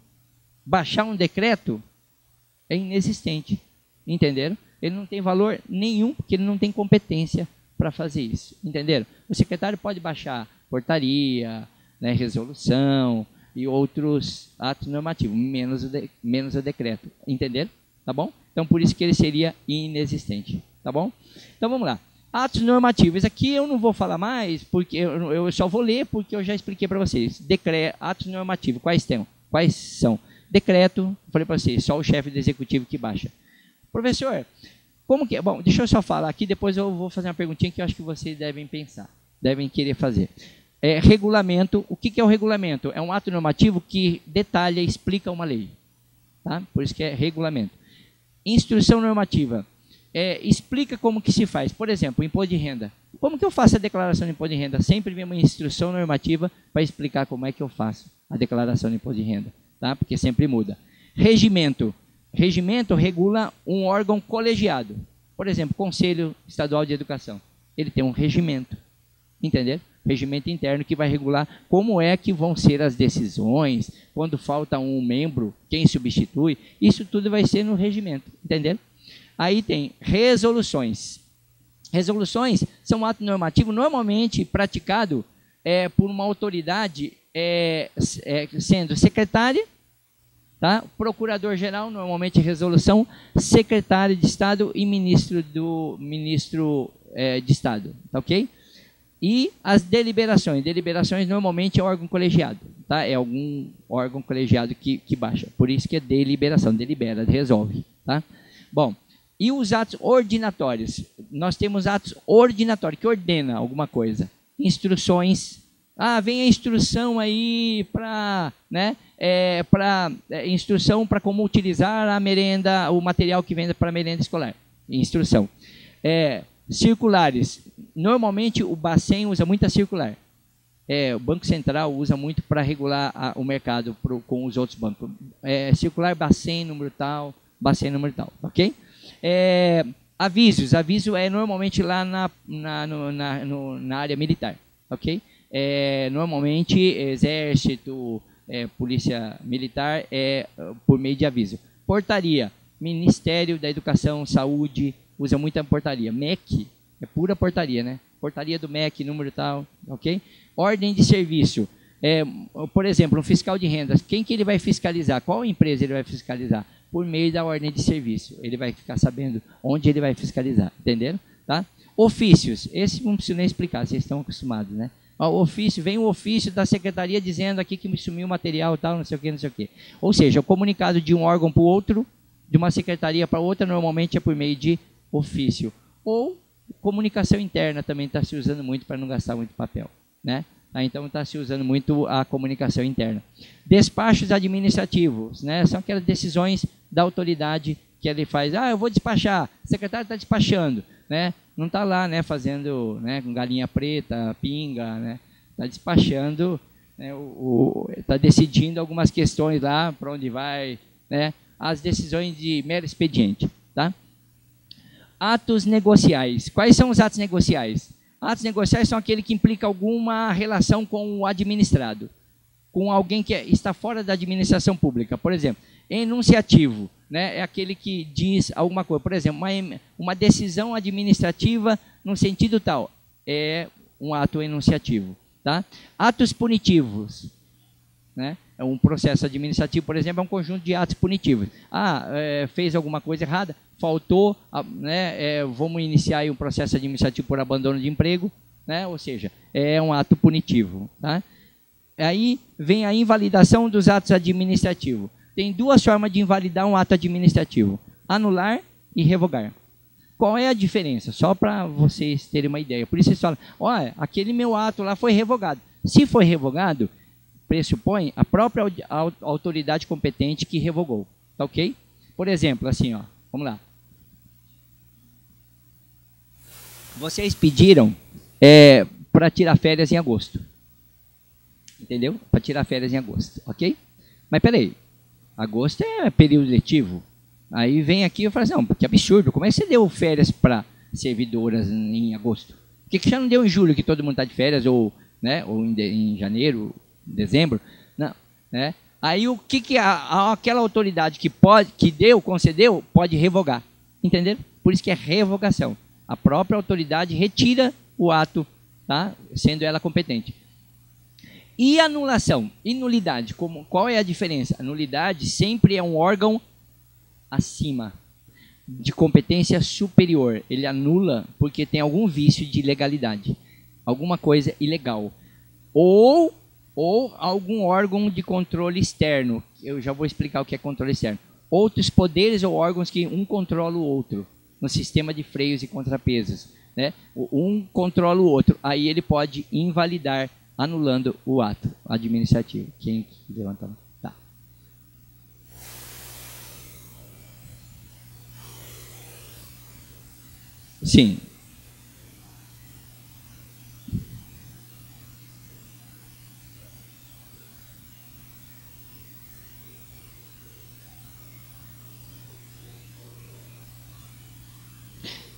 baixar um decreto, é inexistente. Entenderam? Ele não tem valor nenhum, porque ele não tem competência para fazer isso. Entenderam? O secretário pode baixar portaria, né, resolução e outros atos normativos, menos o decreto. Entenderam? Tá bom? Então, por isso que ele seria inexistente. Tá bom? Então, vamos lá. Atos normativos. Aqui eu não vou falar mais, porque eu só vou ler, porque eu já expliquei para vocês. Atos normativos. Quais são? Decreto, falei para vocês, só o chefe do executivo que baixa. Professor, como que é? Bom, deixa eu só falar aqui, depois eu vou fazer uma perguntinha que eu acho que vocês devem pensar, devem querer fazer. Regulamento. O que é o regulamento? É um ato normativo que detalha, explica uma lei. Tá? Por isso que é regulamento. Instrução normativa. Explica como que se faz. Por exemplo, imposto de renda. Como que eu faço a declaração de imposto de renda? Sempre vem uma instrução normativa para explicar como é que eu faço a declaração de imposto de renda. Tá? Porque sempre muda. Regimento. Regimento regula um órgão colegiado. Por exemplo, Conselho Estadual de Educação. Ele tem um regimento. Entendeu? Regimento interno que vai regular como é que vão ser as decisões, quando falta um membro, quem substitui. Isso tudo vai ser no regimento. Entendeu? Aí tem resoluções. Resoluções são um ato normativo normalmente praticado por uma autoridade sendo secretária, tá? Procurador-geral, normalmente resolução, secretário de Estado e ministro de Estado. Tá ok? E as deliberações. Deliberações normalmente é órgão colegiado. Tá? É algum órgão colegiado que baixa. Por isso que é deliberação. Delibera, resolve. Tá? Bom. E os atos ordinatórios? Nós temos atos ordinatórios, que ordena alguma coisa. Instruções. Vem a instrução aí para, né, instrução para como utilizar a merenda, o material que vem para a merenda escolar. Instrução. Circulares. Normalmente o Bacen usa muita circular. O Banco Central usa muito para regular o mercado com os outros bancos. Circular Bacen, número tal, Bacen, número tal. Ok? Avisos. Aviso é normalmente lá na área militar, ok? Normalmente exército, polícia militar por meio de aviso. Portaria. Ministério da Educação, Saúde usa muita portaria. MEC é pura portaria, né? Portaria do MEC, número tal, ok? Ordem de serviço. Por exemplo, um fiscal de rendas. Quem que ele vai fiscalizar? Qual empresa ele vai fiscalizar? Por meio da ordem de serviço. Ele vai ficar sabendo onde ele vai fiscalizar. Entenderam? Tá? Ofícios. Esse não preciso nem explicar, vocês estão acostumados, né? Vem o ofício da secretaria dizendo aqui que me sumiu o material tal, não sei o que, não sei o que. Ou seja, o comunicado de um órgão para o outro, de uma secretaria para outra, normalmente é por meio de ofício. Ou comunicação interna também está se usando muito para não gastar muito papel, né? Então está se usando muito a comunicação interna. Despachos administrativos, né? São aquelas decisões da autoridade que ele faz. Eu vou despachar, o secretário está despachando, né? Não está lá, né, fazendo, né, com galinha preta, pinga, né? Está despachando, né, está decidindo algumas questões lá, para onde vai, né? As decisões de mero expediente, tá? Atos negociais. Quais são os atos negociais? Atos negociais são aquele que implica alguma relação com o administrado, com alguém que está fora da administração pública. Por exemplo, enunciativo, né, é aquele que diz alguma coisa. Por exemplo, uma decisão administrativa no sentido tal, é um ato enunciativo. Tá? Atos punitivos, né? É um processo administrativo, por exemplo, é um conjunto de atos punitivos. Fez alguma coisa errada, faltou, né, vamos iniciar aí um processo administrativo por abandono de emprego, né? Ou seja, é um ato punitivo. Tá? Aí vem a invalidação dos atos administrativos. Tem duas formas de invalidar um ato administrativo: anular e revogar. Qual é a diferença? Só para vocês terem uma ideia. Por isso vocês falam, olha, aquele meu ato lá foi revogado. Se foi revogado, pressupõe a própria autoridade competente que revogou. Tá ok? Por exemplo, assim, ó, vamos lá. Vocês pediram para tirar férias em agosto. Entendeu? Para tirar férias em agosto, ok? Mas peraí, agosto é período letivo. Aí vem aqui e eu falo assim, não, que absurdo, como é que você deu férias para servidoras em agosto? Por que já não deu em julho, que todo mundo está de férias, ou, né, ou em janeiro, dezembro? Não, né? Aí o que aquela autoridade que deu, concedeu, pode revogar. Entenderam? Por isso que é revogação. A própria autoridade retira o ato, tá? Sendo ela competente. E anulação e nulidade, qual é a diferença? A nulidade sempre é um órgão acima, de competência superior. Ele anula porque tem algum vício de ilegalidade, alguma coisa ilegal. Ou algum órgão de controle externo. Eu já vou explicar o que é controle externo. Outros poderes ou órgãos que um controla o outro, no sistema de freios e contrapesos, né? Um controla o outro. Aí ele pode invalidar, anulando o ato administrativo. Quem levanta? Tá. Sim.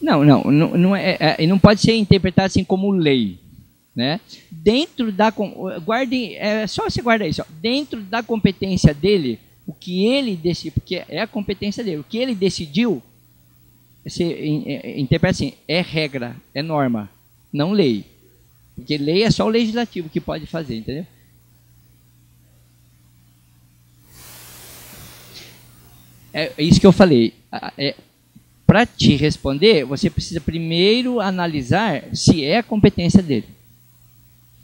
Não não pode ser interpretado assim como lei, né? Dentro da guardem, só você guarda isso, ó, dentro da competência dele, o que ele decidiu, porque é a competência dele, o que ele decidiu, você interpreta assim, é regra, é norma, não lei, porque lei é só o legislativo que pode fazer, entendeu? É isso que eu falei. Para te responder, você precisa primeiro analisar se é a competência dele.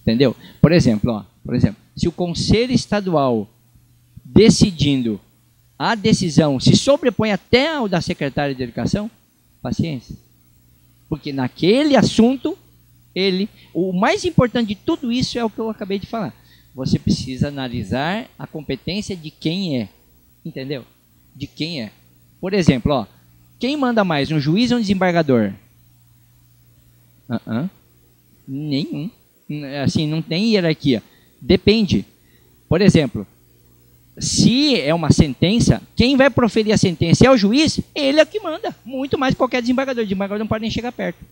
Entendeu? Por exemplo, se o Conselho Estadual decidindo a decisão se sobrepõe até ao da Secretária de Educação, paciência. Porque naquele assunto, o mais importante de tudo isso é o que eu acabei de falar. Você precisa analisar a competência de quem é. Entendeu? De quem é. Por exemplo, ó, quem manda mais, um juiz ou um desembargador? Nenhum. Assim, não tem hierarquia. Depende. Por exemplo, se é uma sentença, quem vai proferir a sentença é o juiz, ele é o que manda. Muito mais que qualquer desembargador. O desembargador não pode nem chegar perto.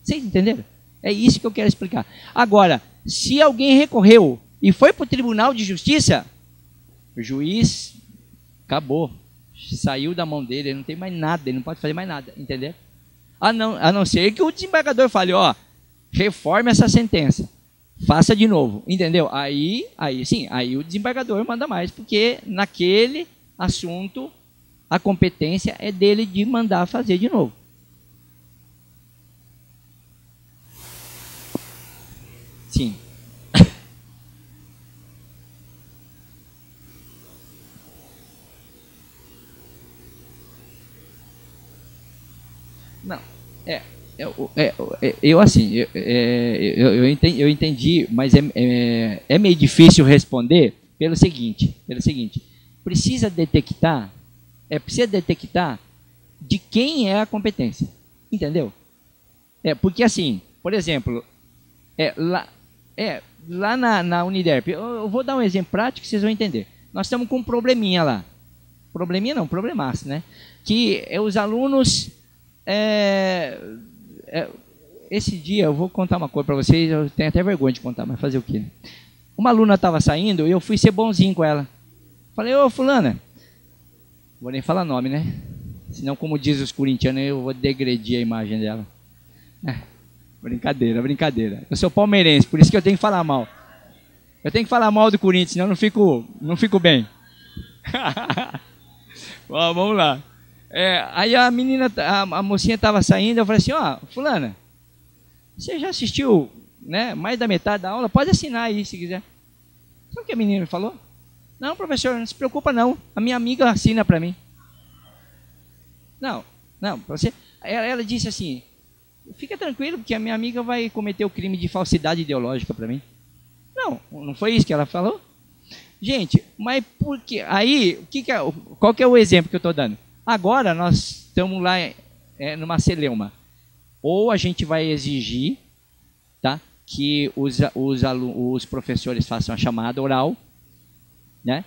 Vocês entenderam? É isso que eu quero explicar. Agora, se alguém recorreu e foi para o Tribunal de Justiça, o juiz acabou. Saiu da mão dele, ele não tem mais nada, ele não pode fazer mais nada, entendeu? A não ser que o desembargador fale, ó, reforme essa sentença, faça de novo, entendeu? Aí sim, aí o desembargador manda mais, porque naquele assunto a competência é dele de mandar fazer de novo. Sim. Não, eu assim, eu entendi, mas é meio difícil responder pelo seguinte, precisa detectar de quem é a competência, entendeu? Porque assim, por exemplo, lá na Uniderp, eu vou dar um exemplo prático que vocês vão entender. Nós estamos com um probleminha lá, problemaço, né? Que os alunos esse dia eu vou contar uma coisa para vocês, eu tenho até vergonha de contar, mas fazer o quê? Uma aluna estava saindo e eu fui ser bonzinho com ela. Falei, ô fulana, vou nem falar nome, né? Senão, como diz os corintianos, eu vou degredir a imagem dela. Brincadeira. Eu sou palmeirense, por isso que eu tenho que falar mal. Eu tenho que falar mal do Corinthians, senão não fico bem. Bom, vamos lá. Aí a menina, a mocinha estava saindo, eu falei assim, ó, fulana, você já assistiu, né, mais da metade da aula? Pode assinar aí, se quiser. Sabe o que a menina me falou? Não, professor, não se preocupa não, a minha amiga assina para mim. Não, você. Ela disse assim, fica tranquilo, porque a minha amiga vai cometer o crime de falsidade ideológica para mim. Não foi isso que ela falou? Gente, mas por que? Aí, qual que é o exemplo que eu estou dando? Agora nós estamos lá numa celeuma. Ou a gente vai exigir, tá, que os professores façam a chamada oral, né?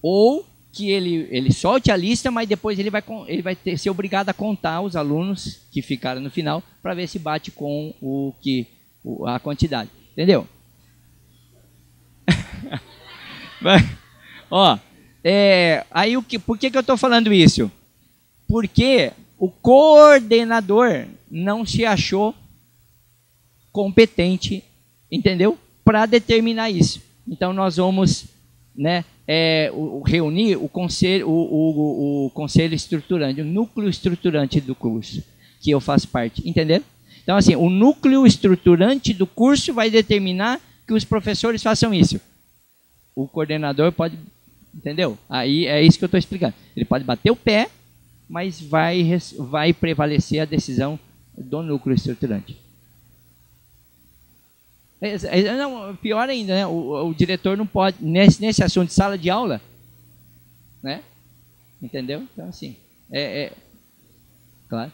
Ou que ele solte a lista, mas depois ele vai ser obrigado a contar os alunos que ficaram no final para ver se bate com a quantidade. Entendeu? Ó, aí por que eu estou falando isso? Porque o coordenador não se achou competente, entendeu? Para determinar isso. Então nós vamos, né, reunir o conselho estruturante, o núcleo estruturante do curso, que eu faço parte, entendeu? Então assim, o núcleo estruturante do curso vai determinar que os professores façam isso. O coordenador pode, entendeu? Aí é isso que eu estou explicando. Ele pode bater o pé, mas vai prevalecer a decisão do núcleo estruturante. Não, pior ainda, né? O diretor não pode, nesse assunto de sala de aula, né? Entendeu? Então, assim, claro.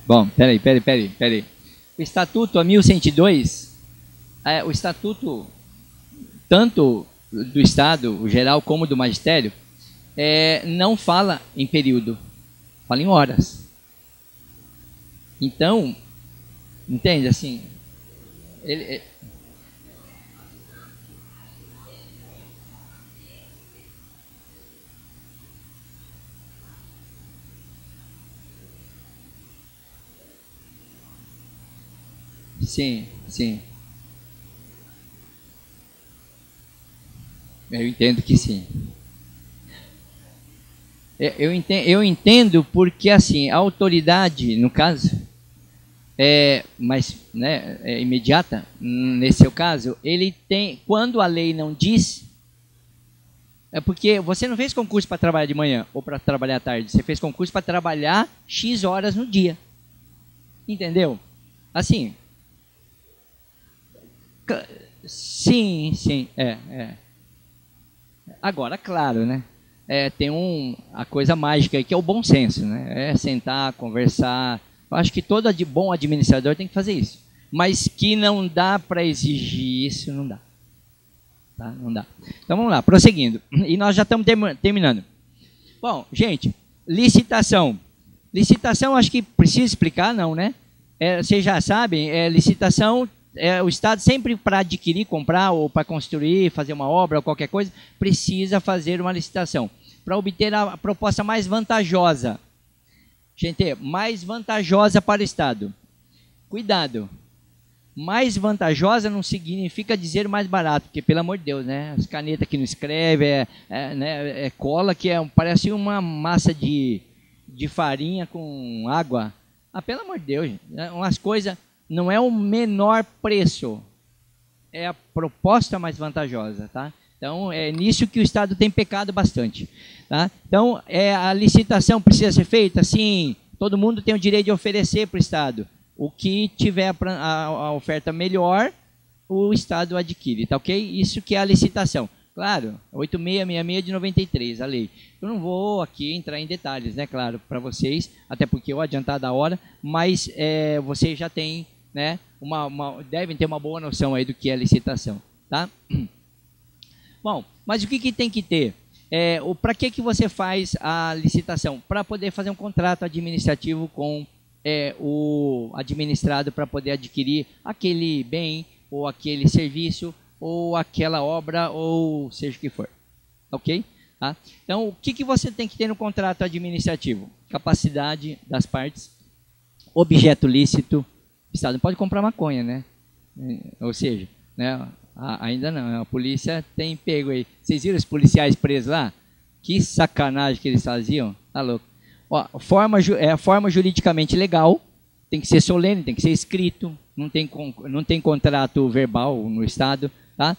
Bom, peraí. O Estatuto, a 1102, o Estatuto, tanto do Estado, o geral, como do magistério, não fala em período, fala em horas. Então, entende, assim, ele... Sim, sim. Eu entendo que sim. Eu entendo porque, assim, a autoridade, no caso, mas, né, imediata, nesse seu caso, ele tem, quando a lei não diz, é porque você não fez concurso para trabalhar de manhã ou para trabalhar à tarde, você fez concurso para trabalhar X horas no dia. Entendeu? Assim, sim, agora, claro, né? Tem a coisa mágica aí que é o bom senso, né? É sentar, conversar. Eu acho que todo bom administrador tem que fazer isso. Mas que não dá para exigir isso, não dá. Tá? Não dá. Então vamos lá, prosseguindo. E nós já estamos terminando. Bom, gente, licitação. Licitação, acho que precisa explicar, não, né? Vocês já sabem, licitação... o Estado sempre, para adquirir, comprar ou para construir, fazer uma obra ou qualquer coisa, precisa fazer uma licitação para obter a proposta mais vantajosa. Gente, mais vantajosa para o Estado. Cuidado. Mais vantajosa não significa dizer mais barato, porque, pelo amor de Deus, né? As canetas que não escreve, né, cola que parece uma massa de farinha com água. Pelo amor de Deus, gente, umas coisas... Não é o menor preço, é a proposta mais vantajosa, tá? Então, é nisso que o Estado tem pecado bastante, tá? Então, a licitação precisa ser feita? Sim, todo mundo tem o direito de oferecer para o Estado. O que tiver a oferta melhor, o Estado adquire, tá ok? Isso que é a licitação. Claro, 8666 de 93, a lei. Eu não vou aqui entrar em detalhes, né? Claro, para vocês, até porque eu adiantar da hora, mas vocês já têm, né, devem ter uma boa noção aí do que é licitação, tá? Bom, mas o que tem que ter? Para que você faz a licitação? Para poder fazer um contrato administrativo com o administrado para poder adquirir aquele bem ou aquele serviço ou aquela obra ou seja o que for, ok? Tá? Então, o que você tem que ter no contrato administrativo? Capacidade das partes, objeto lícito. O Estado não pode comprar maconha, né? Ou seja, né? Ainda não, a polícia tem pego aí. Vocês viram os policiais presos lá? Que sacanagem que eles faziam, tá louco. Ó, a forma juridicamente legal, tem que ser solene, tem que ser escrito, não tem contrato verbal no Estado, tá?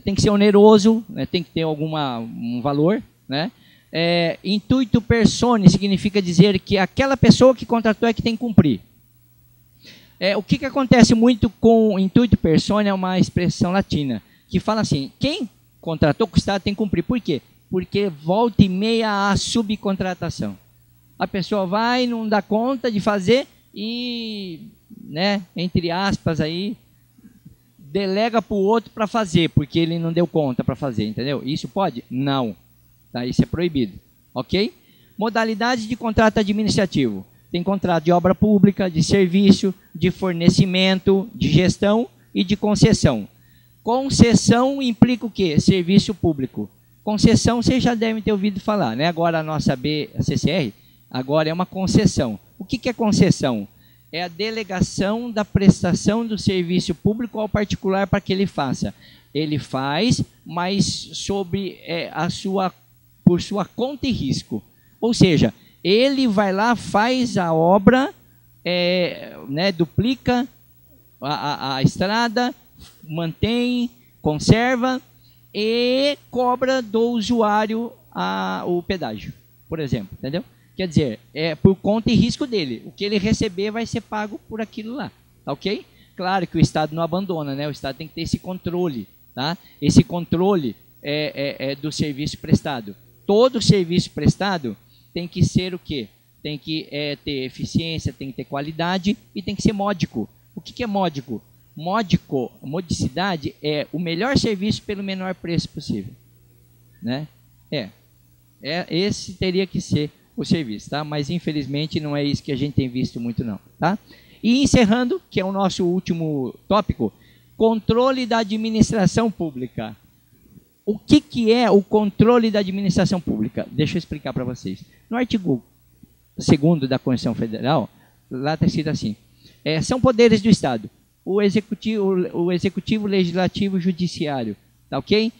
Tem que ser oneroso, né? Tem que ter um valor, né? Intuito personae significa dizer que aquela pessoa que contratou é que tem que cumprir. O que acontece muito com intuito personae é uma expressão latina, que fala assim, quem contratou com o Estado tem que cumprir. Por quê? Porque volta e meia a subcontratação. A pessoa vai, não dá conta de fazer e, né, entre aspas aí, delega para o outro para fazer, porque ele não deu conta para fazer, entendeu? Isso pode? Não. Tá? Isso é proibido. Ok? Modalidades de contrato administrativo. Tem contrato de obra pública, de serviço, de fornecimento, de gestão e de concessão. Concessão implica o quê? Serviço público. Concessão vocês já devem ter ouvido falar, né? Agora a nossa CCR, agora é uma concessão. O que é concessão? É a delegação da prestação do serviço público ao particular para que ele faça. Ele faz, mas por sua conta e risco. Ou seja, ele vai lá, faz a obra, né, duplica a estrada, mantém, conserva e cobra do usuário o pedágio, por exemplo, entendeu? Quer dizer, é por conta e risco dele. O que ele receber vai ser pago por aquilo lá, tá ok? Claro que o Estado não abandona, né? O Estado tem que ter esse controle, tá? Esse controle é do serviço prestado. Todo serviço prestado tem que ser o quê? Tem que ter eficiência, tem que ter qualidade e tem que ser módico. O que é módico? Modicidade é o melhor serviço pelo menor preço possível, né? Esse teria que ser o serviço, tá? Mas infelizmente não é isso que a gente tem visto muito não, tá? E encerrando, que é o nosso último tópico, controle da administração pública. O que é o controle da administração pública? Deixa eu explicar para vocês. No artigo 2º da Constituição Federal, lá está escrito assim, são poderes do Estado, o executivo, legislativo, judiciário, tá ok?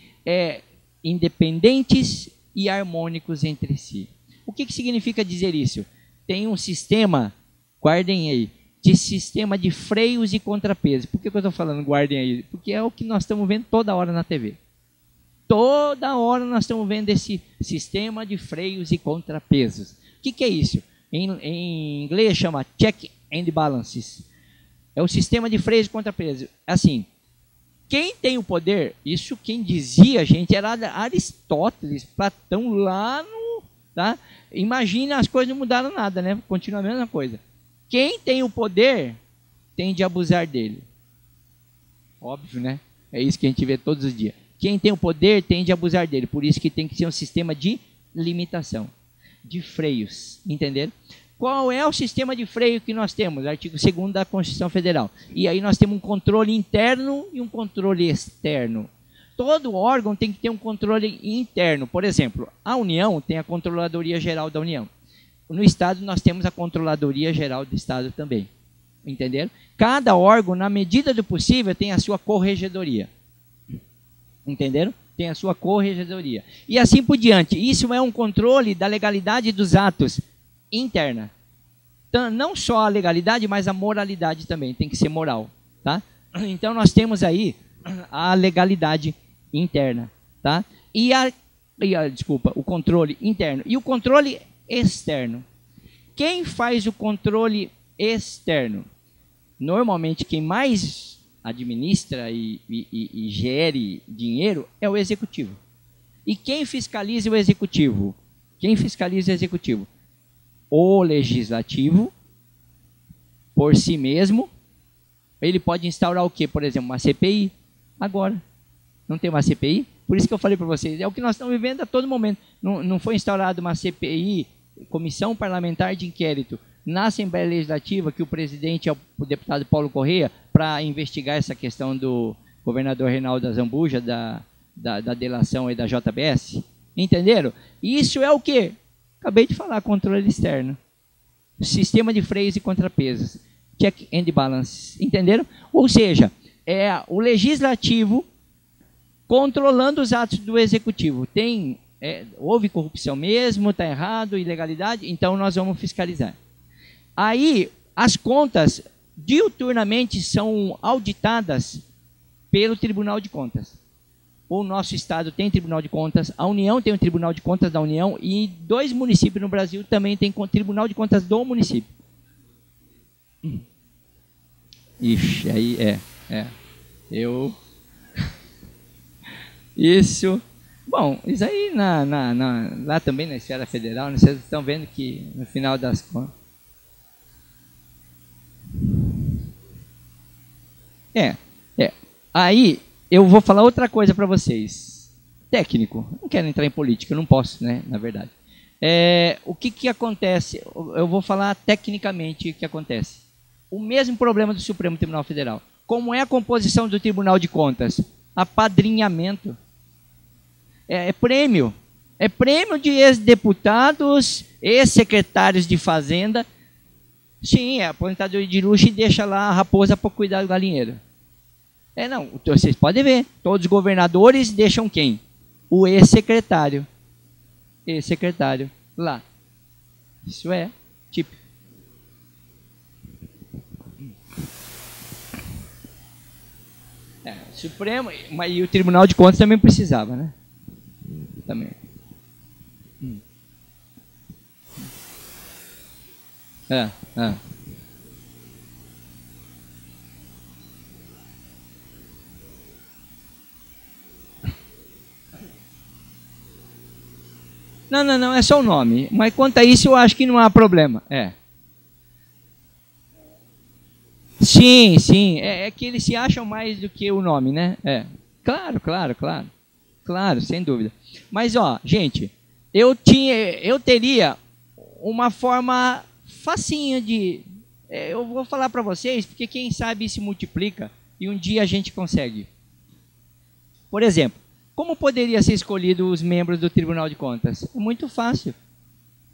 Independentes e harmônicos entre si. O que significa dizer isso? Tem um sistema, guardem aí, de sistema de freios e contrapesos. Por que eu estou falando guardem aí? Porque é o que nós estamos vendo toda hora na TV. Toda hora nós estamos vendo esse sistema de freios e contrapesos. O que é isso? Em inglês chama check and balances. É o sistema de freios e contrapesos. Assim, quem tem o poder, isso quem dizia, gente, era Aristóteles, Platão lá no... Tá? Imagina, as coisas não mudaram nada, né? Continua a mesma coisa. Quem tem o poder tem de abusar dele. Óbvio, né? É isso que a gente vê todos os dias. Quem tem o poder tem de abusar dele. Por isso que tem que ser um sistema de limitação, de freios. Entenderam? Qual é o sistema de freio que nós temos? Artigo 2º da Constituição Federal. E aí nós temos um controle interno e um controle externo. Todo órgão tem que ter um controle interno. Por exemplo, a União tem a Controladoria Geral da União. No Estado, nós temos a Controladoria Geral do Estado também. Entenderam? Cada órgão, na medida do possível, tem a sua corregedoria. Entenderam? Tem a sua corregedoria. E assim por diante. Isso é um controle da legalidade dos atos interna. Então, não só a legalidade, mas a moralidade também. Tem que ser moral. Tá? Então, nós temos aí a legalidade interna, tá? O controle interno e o controle externo. Quem faz o controle externo? Normalmente quem mais administra e gere dinheiro é o executivo. E quem fiscaliza o executivo? Quem fiscaliza o executivo? O legislativo, por si mesmo. Ele pode instaurar o quê? Por exemplo, uma CPI. Agora, não tem uma CPI? Por isso que eu falei para vocês, é o que nós estamos vivendo a todo momento. Não foi instaurada uma CPI, Comissão Parlamentar de Inquérito, na Assembleia Legislativa, que o presidente é o deputado Paulo Correia, para investigar essa questão do governador Reinaldo Azambuja, da delação aí da JBS. Entenderam? Isso é o quê? Acabei de falar, controle externo. Sistema de freios e contrapesos. Check and balance. Entenderam? Ou seja, é o legislativo controlando os atos do executivo. Houve corrupção mesmo, está errado, ilegalidade, então nós vamos fiscalizar. Aí, as contas diuturnamente são auditadas pelo Tribunal de Contas. O nosso estado tem Tribunal de Contas, a União tem o Tribunal de Contas da União e 2 municípios no Brasil também tem Tribunal de Contas do município. Ixi, aí eu Isso. Bom, isso aí lá também na esfera federal, né, vocês estão vendo que no final das contas. Aí eu vou falar outra coisa para vocês. Técnico. Não quero entrar em política, não posso, né? Na verdade. O que acontece? Eu vou falar tecnicamente o que acontece. O mesmo problema do Supremo Tribunal Federal. Como é a composição do Tribunal de Contas? Apadrinhamento. É prêmio. É prêmio de ex-deputados, ex-secretários de Fazenda. Sim, é aposentadoria de luxo e deixa lá a raposa para cuidar do galinheiro. Não, vocês podem ver. Todos os governadores deixam quem? O ex-secretário. Ex-secretário lá. Isso é típico. Supremo, e o Tribunal de Contas também precisava, né? Também. Não, é só o nome. Mas quanto a isso, eu acho que não há problema. Sim. É que eles se acham mais do que o nome, né? Claro, sem dúvida. Mas, gente, eu teria uma forma facinha de... eu vou falar para vocês, porque quem sabe se multiplica e um dia a gente consegue. Por exemplo, como poderia ser escolhido os membros do Tribunal de Contas? É muito fácil.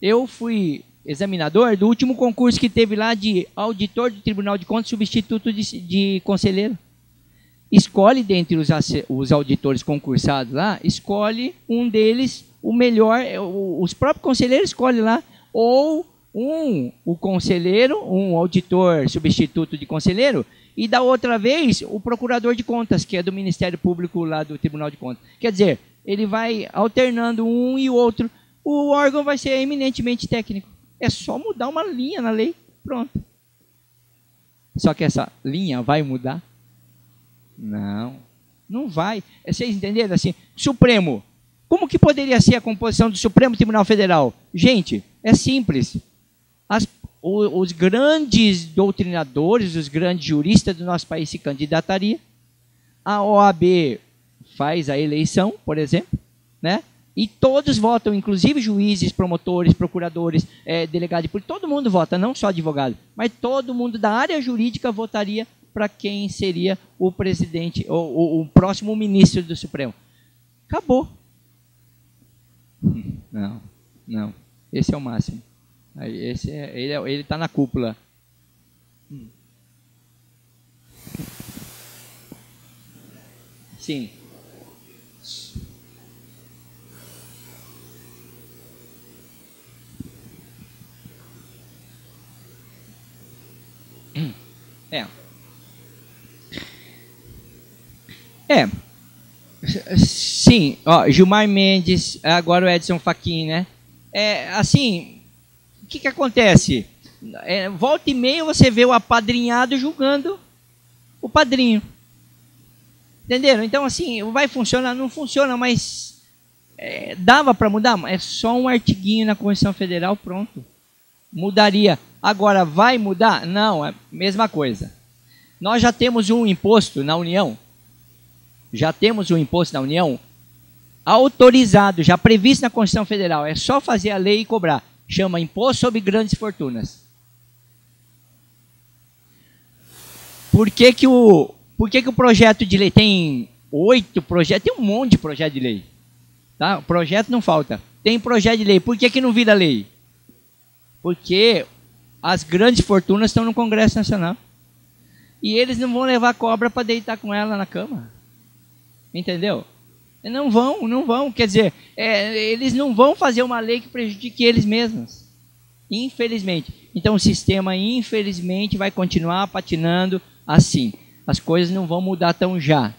Eu fui examinador do último concurso que teve lá de auditor do Tribunal de Contas, substituto de conselheiro. Escolhe dentre os auditores concursados lá, escolhe um deles, o melhor, os próprios conselheiros escolhem lá, ou o conselheiro, um auditor substituto de conselheiro, e da outra vez o procurador de contas, que é do Ministério Público lá do Tribunal de Contas. Quer dizer, ele vai alternando um e o outro. O órgão vai ser eminentemente técnico. É só mudar uma linha na lei, pronto. Só que essa linha vai mudar? Não vai. Vocês entenderam? Assim, Supremo. Como que poderia ser a composição do Supremo Tribunal Federal? Gente, é simples. Os grandes doutrinadores, os grandes juristas do nosso país se candidatariam. A OAB faz a eleição, por exemplo, né? E todos votam, inclusive juízes, promotores, procuradores, delegados de polícia, todo mundo vota, não só advogado, mas todo mundo da área jurídica votaria para quem seria o presidente, ou o próximo ministro do Supremo. Acabou. Não. Esse é o máximo. Ele está na cúpula. Sim. Sim, Gilmar Mendes, agora o Edson Fachin, né? Assim, o que acontece? Volta e meia você vê o apadrinhado julgando o padrinho. Entenderam? Então, assim, vai funcionar? Não funciona, mas dava para mudar? É só um artiguinho na Constituição Federal, pronto. Mudaria. Agora, vai mudar? Não, é a mesma coisa. Nós já temos um imposto na União. Autorizado, já previsto na Constituição Federal. É só fazer a lei e cobrar. Chama Imposto sobre Grandes Fortunas. Por que o projeto de lei tem 8 projetos? Tem um monte de projeto de lei. Tá? O projeto não falta. Tem projeto de lei. Por que não vira lei? Porque as grandes fortunas estão no Congresso Nacional. E eles não vão levar cobra para deitar com ela na cama. Entendeu? Não vão. Quer dizer, eles não vão fazer uma lei que prejudique eles mesmos. Infelizmente. Então o sistema, infelizmente, vai continuar patinando assim. As coisas não vão mudar tão já.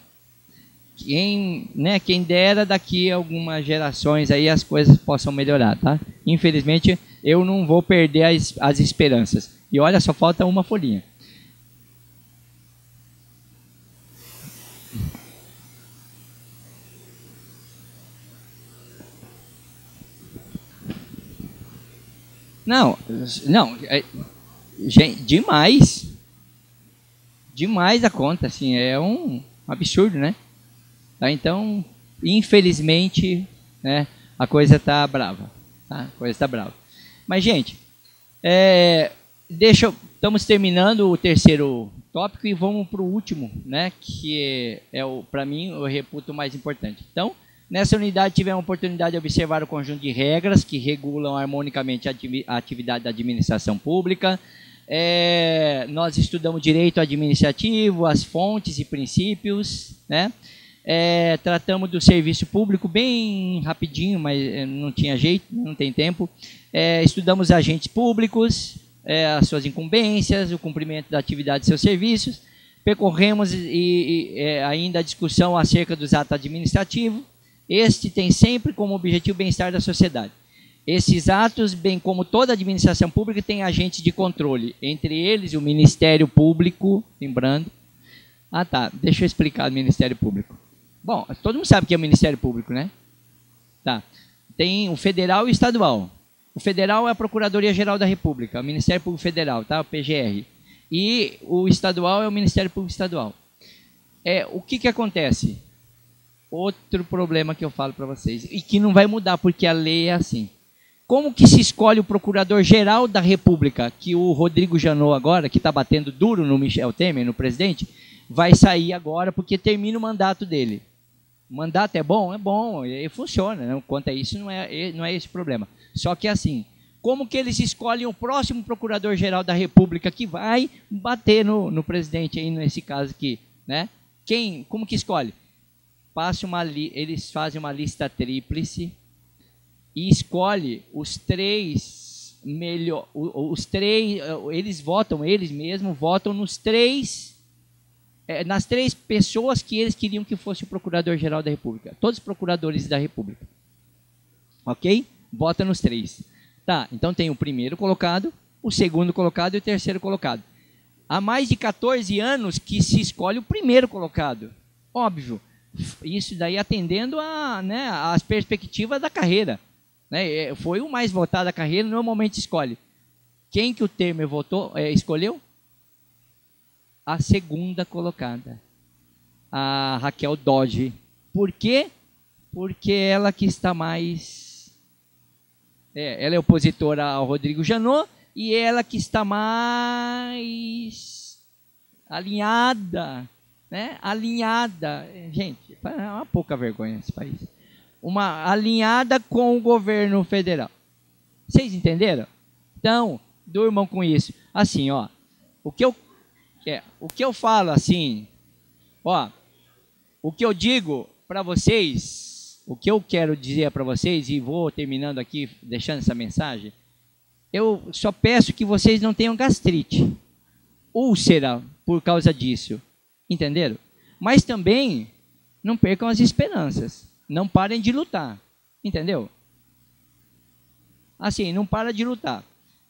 Quem dera daqui a algumas gerações aí as coisas possam melhorar, tá? Infelizmente, eu não vou perder as esperanças. E olha, só falta uma folhinha. Não, gente, demais a conta, assim, é um absurdo, né? Tá, então, infelizmente, né, a coisa tá brava, tá? A coisa tá brava. Mas, gente, estamos terminando o terceiro tópico e vamos para o último, né, que para mim, eu reputo o mais importante. Então, nessa unidade tivemos a oportunidade de observar o conjunto de regras que regulam harmonicamente a atividade da administração pública. Nós estudamos direito administrativo, as fontes e princípios, né? Tratamos do serviço público bem rapidinho, mas não tinha jeito, não tem tempo. Estudamos agentes públicos, as suas incumbências, o cumprimento da atividade de seus serviços. Percorremos ainda a discussão acerca dos atos administrativos. Este tem sempre como objetivo o bem-estar da sociedade. Esses atos, bem como toda a administração pública, tem agentes de controle, entre eles o Ministério Público, lembrando. Ah, tá, deixa eu explicar o Ministério Público. Bom, todo mundo sabe o que é o Ministério Público, né? Tá. Tem o federal e o estadual. O federal é a Procuradoria-Geral da República, o Ministério Público Federal, tá? O PGR. E o estadual é o Ministério Público Estadual. O que acontece? Outro problema que eu falo para vocês, e que não vai mudar porque a lei é assim. Como que se escolhe o Procurador-Geral da República, que o Rodrigo Janot agora, que está batendo duro no Michel Temer, no presidente, vai sair agora porque termina o mandato dele. O mandato é bom, e funciona, não, quanto a isso não é esse o problema. Só que assim, como que eles escolhem o próximo Procurador-Geral da República que vai bater no presidente aí nesse caso aqui, né? Como que escolhe? Eles fazem uma lista tríplice e escolhe os três eles mesmos votam nas três pessoas que eles queriam que fosse o Procurador-Geral da República. Todos os procuradores da República. Ok? Vota nos três. Tá, então tem o primeiro colocado, o segundo colocado e o terceiro colocado. Há mais de 14 anos que se escolhe o primeiro colocado. Óbvio. Isso daí atendendo às perspectivas da carreira. Né? Foi o mais votado da carreira, normalmente escolhe. Quem que o Temer escolheu? A segunda colocada. A Raquel Dodge. Por quê? Porque ela que está mais... ela é opositora ao Rodrigo Janot e ela que está mais alinhada... né? Alinhada, gente, é uma pouca vergonha esse país. Alinhada com o governo federal. Vocês entenderam? Então, durmam com isso. Assim, ó, o que eu falo assim, ó, o que eu digo para vocês, o que eu quero dizer para vocês, e vou terminando aqui, deixando essa mensagem, eu só peço que vocês não tenham gastrite, úlcera por causa disso. Entenderam? Mas também não percam as esperanças. Não parem de lutar. Entendeu? Assim, não para de lutar.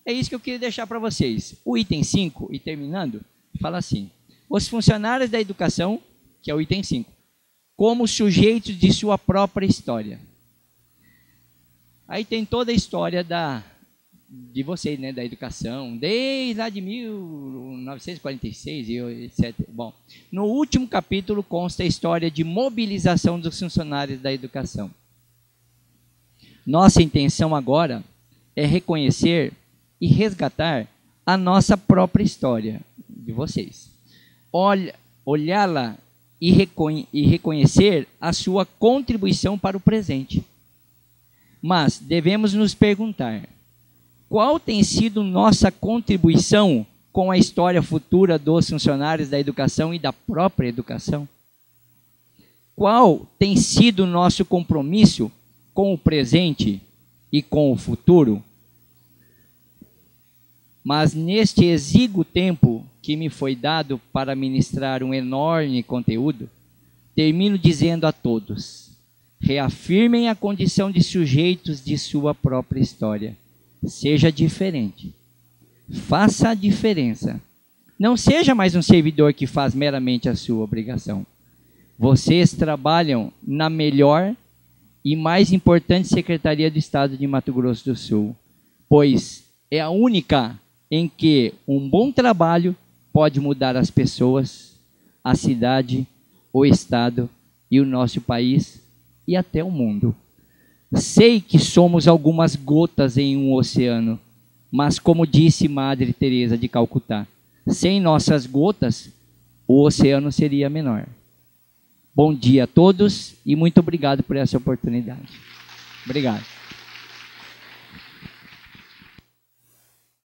É isso que eu queria deixar para vocês. O item 5, e terminando, fala assim. Os funcionários da educação, que é o item 5, como sujeitos de sua própria história. Aí tem toda a história de vocês, né, da educação, desde lá de 1946 e etc. Bom, no último capítulo consta a história de mobilização dos funcionários da educação. Nossa intenção agora é reconhecer e resgatar a nossa própria história de vocês. Olhá-la e reconhecer a sua contribuição para o presente. Mas devemos nos perguntar: qual tem sido nossa contribuição com a história futura dos funcionários da educação e da própria educação? Qual tem sido nosso compromisso com o presente e com o futuro? Mas neste exíguo tempo que me foi dado para ministrar um enorme conteúdo, termino dizendo a todos: reafirmem a condição de sujeitos de sua própria história. Seja diferente. Faça a diferença. Não seja mais um servidor que faz meramente a sua obrigação. Vocês trabalham na melhor e mais importante Secretaria do Estado de Mato Grosso do Sul, pois é a única em que um bom trabalho pode mudar as pessoas, a cidade, o estado e o nosso país e até o mundo. Sei que somos algumas gotas em um oceano, mas como disse Madre Teresa de Calcutá, sem nossas gotas, o oceano seria menor. Bom dia a todos e muito obrigado por essa oportunidade. Obrigado.